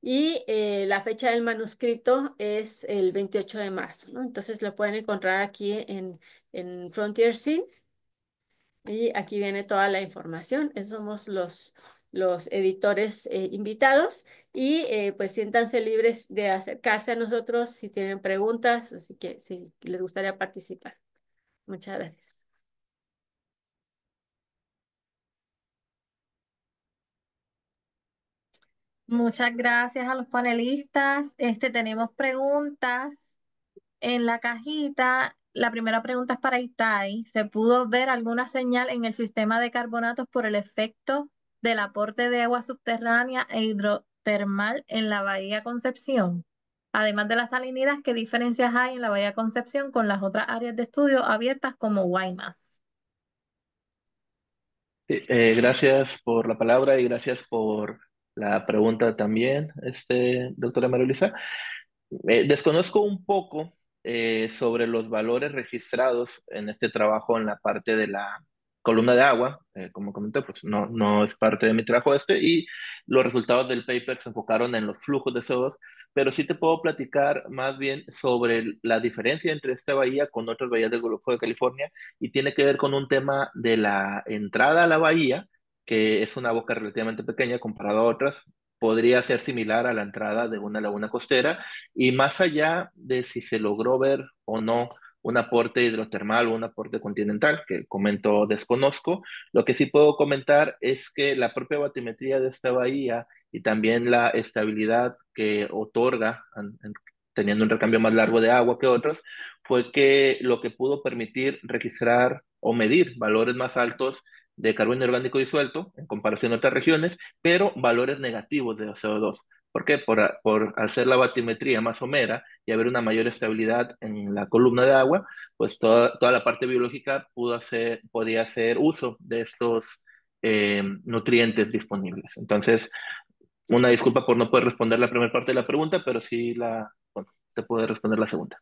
y la fecha del manuscrito es el 28 de marzo, ¿no? Entonces lo pueden encontrar aquí en Frontier Sync y aquí viene toda la información. Esos somos los editores invitados y pues siéntanse libres de acercarse a nosotros si tienen preguntas, así que si les gustaría participar. Muchas gracias. Muchas gracias a los panelistas. Tenemos preguntas en la cajita. La primera pregunta es para Itai. ¿Se pudo ver alguna señal en el sistema de carbonatos por el efecto del aporte de agua subterránea e hidrotermal en la Bahía Concepción? Además de la salinidad, ¿qué diferencias hay en la Bahía Concepción con las otras áreas de estudio abiertas como Guaymas? Sí, gracias por la palabra y gracias por la pregunta también, doctora María Luisa. Desconozco un poco sobre los valores registrados en este trabajo en la parte de la columna de agua. Como comenté, pues no es parte de mi trabajo y los resultados del paper se enfocaron en los flujos de CO2, pero sí te puedo platicar más bien sobre la diferencia entre esta bahía con otras bahías del Golfo de California y tiene que ver con un tema de la entrada a la bahía, que es una boca relativamente pequeña comparado a otras. Podría ser similar a la entrada de una laguna costera y más allá de si se logró ver o no un aporte hidrotermal o un aporte continental, que comento desconozco, lo que sí puedo comentar es que la propia batimetría de esta bahía y también la estabilidad que otorga, teniendo un recambio más largo de agua que otros, fue que lo que pudo permitir registrar o medir valores más altos de carbono orgánico disuelto en comparación a otras regiones, pero valores negativos de CO2. ¿Por qué? Por hacer la batimetría más somera y haber una mayor estabilidad en la columna de agua, pues toda la parte biológica podía hacer uso de estos nutrientes disponibles. Entonces, una disculpa por no poder responder la primera parte de la pregunta, pero sí bueno, se puede responder la segunda.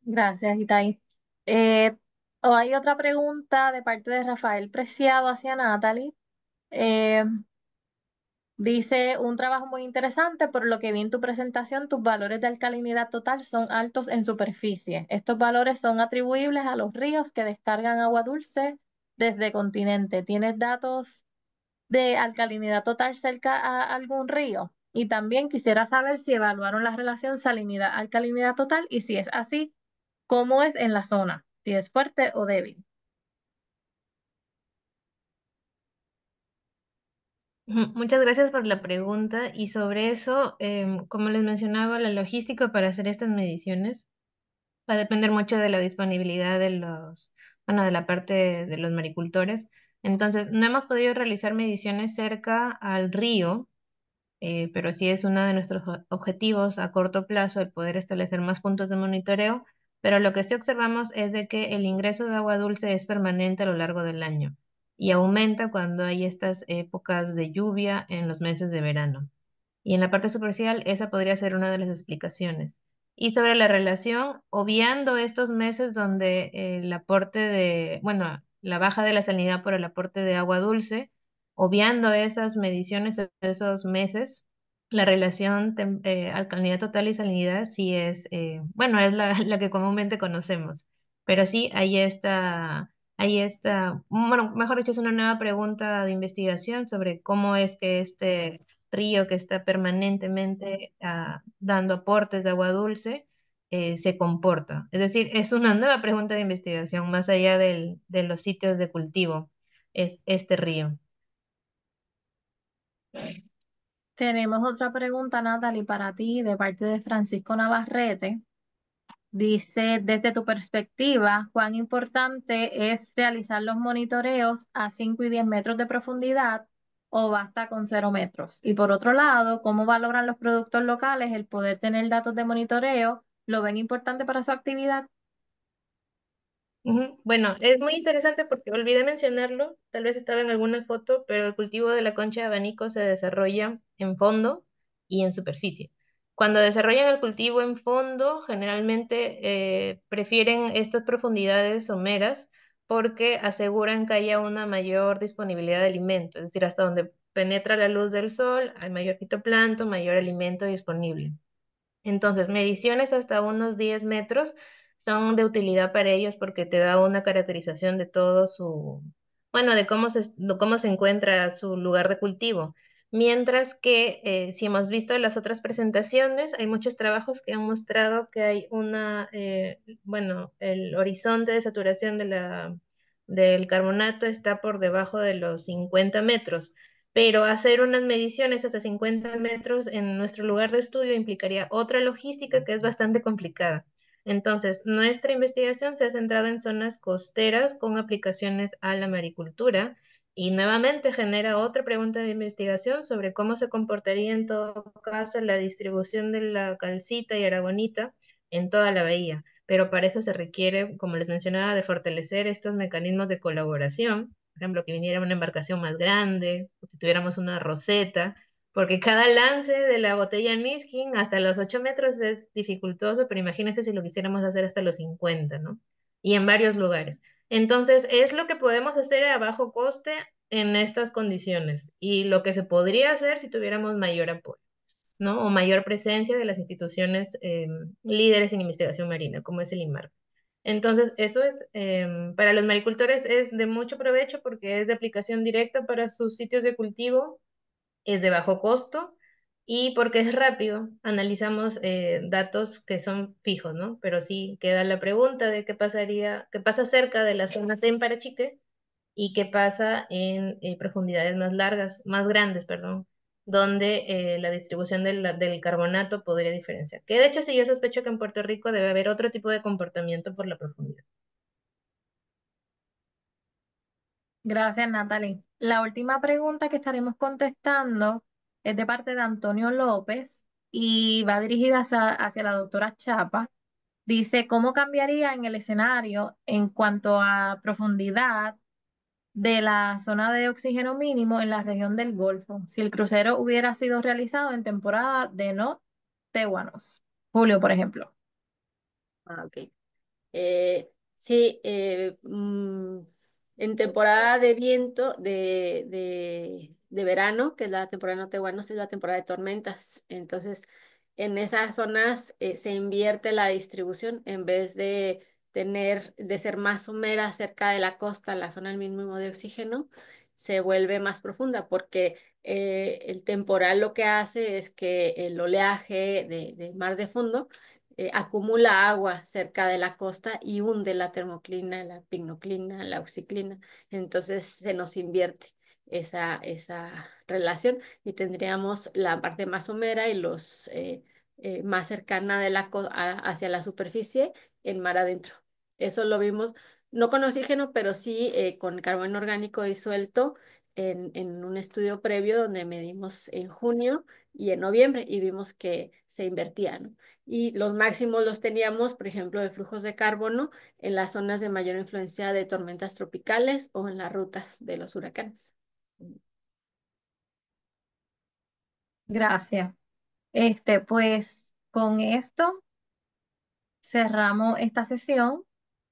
Gracias, Itai. Eh, hay otra pregunta de parte de Rafael Preciado hacia Natalie. Eh, Dice, un trabajo muy interesante, por lo que vi en tu presentación, tus valores de alcalinidad total son altos en superficie. Estos valores son atribuibles a los ríos que descargan agua dulce desde continente. ¿Tienes datos de alcalinidad total cerca a algún río? Y también quisiera saber si evaluaron la relación salinidad-alcalinidad total y si es así, ¿cómo es en la zona? Si es fuerte o débil. Muchas gracias por la pregunta y sobre eso, como les mencionaba, la logística para hacer estas mediciones va a depender mucho de la disponibilidad de bueno, de la parte de los maricultores. Entonces, no hemos podido realizar mediciones cerca al río, pero sí es uno de nuestros objetivos a corto plazo el poder establecer más puntos de monitoreo, pero lo que sí observamos es de que el ingreso de agua dulce es permanente a lo largo del año y aumenta cuando hay estas épocas de lluvia en los meses de verano. Y en la parte superficial, esa podría ser una de las explicaciones. Y sobre la relación, obviando estos meses donde el aporte bueno, la baja de la salinidad por el aporte de agua dulce, obviando esas mediciones de esos meses, la relación alcalinidad total y salinidad sí es, bueno, es la que comúnmente conocemos. Pero sí, bueno, mejor dicho, es una nueva pregunta de investigación sobre cómo es que este río que está permanentemente dando aportes de agua dulce se comporta. Es decir, es una nueva pregunta de investigación más allá de los sitios de cultivo, es este río. Tenemos otra pregunta, Natalie, para ti de parte de Francisco Navarrete. Dice, desde tu perspectiva, ¿cuán importante es realizar los monitoreos a 5 y 10 metros de profundidad o basta con 0 metros? Y por otro lado, ¿cómo valoran los productos locales el poder tener datos de monitoreo? ¿Lo ven importante para su actividad? Ujú. Bueno, es muy interesante porque olvidé mencionarlo, tal vez estaba en alguna foto, pero el cultivo de la concha de abanico se desarrolla en fondo y en superficie. Cuando desarrollan el cultivo en fondo, generalmente prefieren estas profundidades someras porque aseguran que haya una mayor disponibilidad de alimento, es decir, hasta donde penetra la luz del sol, hay mayor fitoplancton, mayor alimento disponible. Entonces, mediciones hasta unos 10 metros son de utilidad para ellos porque te da una caracterización de todo bueno, de cómo se encuentra su lugar de cultivo. Mientras que si hemos visto las otras presentaciones, hay muchos trabajos que han mostrado que hay bueno, el horizonte de saturación del carbonato está por debajo de los 50 metros, pero hacer unas mediciones hasta 50 metros en nuestro lugar de estudio implicaría otra logística que es bastante complicada. Entonces, nuestra investigación se ha centrado en zonas costeras con aplicaciones a la maricultura y nuevamente genera otra pregunta de investigación sobre cómo se comportaría en todo caso la distribución de la calcita y aragonita en toda la bahía. Pero para eso se requiere, como les mencionaba, de fortalecer estos mecanismos de colaboración, por ejemplo, que viniera una embarcación más grande, o si tuviéramos una roseta, porque cada lance de la botella Niskin hasta los 8 metros es dificultoso, pero imagínense si lo quisiéramos hacer hasta los 50, ¿no? Y en varios lugares. Entonces, es lo que podemos hacer a bajo coste en estas condiciones y lo que se podría hacer si tuviéramos mayor apoyo, ¿no? O mayor presencia de las instituciones líderes en investigación marina, como es el INMAR. Entonces, eso es, para los maricultores es de mucho provecho porque es de aplicación directa para sus sitios de cultivo, es de bajo costo y porque es rápido. Analizamos datos que son fijos, ¿no? Pero sí queda la pregunta de qué pasa cerca de las zonas en Parachique y qué pasa en profundidades más largas, más grandes, perdón, donde la distribución del carbonato podría diferenciar. Que de hecho sí, yo sospecho que en Puerto Rico debe haber otro tipo de comportamiento por la profundidad. Gracias, Natalie. La última pregunta que estaremos contestando es de parte de Antonio López y va dirigida hacia la doctora Chapa. Dice, ¿cómo cambiaría en el escenario en cuanto a profundidad de la zona de oxígeno mínimo en la región del Golfo si el crucero hubiera sido realizado en temporada de no tehuanos? Julio, por ejemplo. Ah, ok. Sí, en temporada de viento, de verano, que es la temporada no tehuanos, es la temporada de tormentas. Entonces, en esas zonas se invierte la distribución en vez de ser más somera cerca de la costa, la zona del mínimo de oxígeno, se vuelve más profunda porque el temporal lo que hace es que el oleaje de mar de fondo acumula agua cerca de la costa y hunde la termoclina, la pignoclina, la oxiclina. Entonces se nos invierte esa relación y tendríamos la parte más somera y los más cercana hacia la superficie en mar adentro. Eso lo vimos, no con oxígeno, pero sí con carbono orgánico disuelto en un estudio previo donde medimos en junio y en noviembre y vimos que se invertía, ¿no? Y los máximos los teníamos, por ejemplo, de flujos de carbono en las zonas de mayor influencia de tormentas tropicales o en las rutas de los huracanes. Gracias. Pues con esto cerramos esta sesión.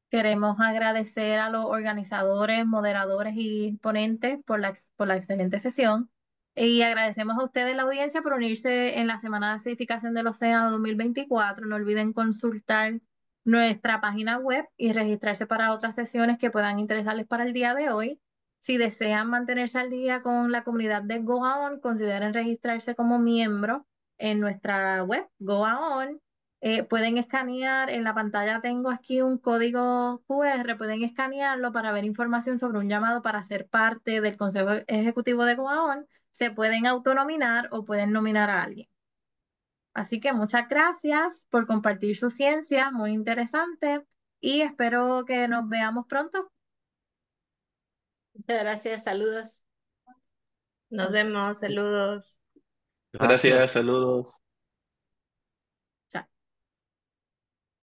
Queremos agradecer a los organizadores, moderadores y ponentes por la excelente sesión. Y agradecemos a ustedes, la audiencia, por unirse en la Semana de Acidificación del Océano 2024. No olviden consultar nuestra página web y registrarse para otras sesiones que puedan interesarles para el día de hoy. Si desean mantenerse al día con la comunidad de GoAON, consideren registrarse como miembro en nuestra web, GoAON. Pueden escanear, en la pantalla tengo aquí un código QR, pueden escanearlo para ver información sobre un llamado para ser parte del Consejo Ejecutivo de Coaón. Se pueden autonominar o pueden nominar a alguien. Así que muchas gracias por compartir su ciencia, muy interesante, y espero que nos veamos pronto. Muchas gracias, saludos. Nos vemos, saludos. Gracias. Gracias, saludos.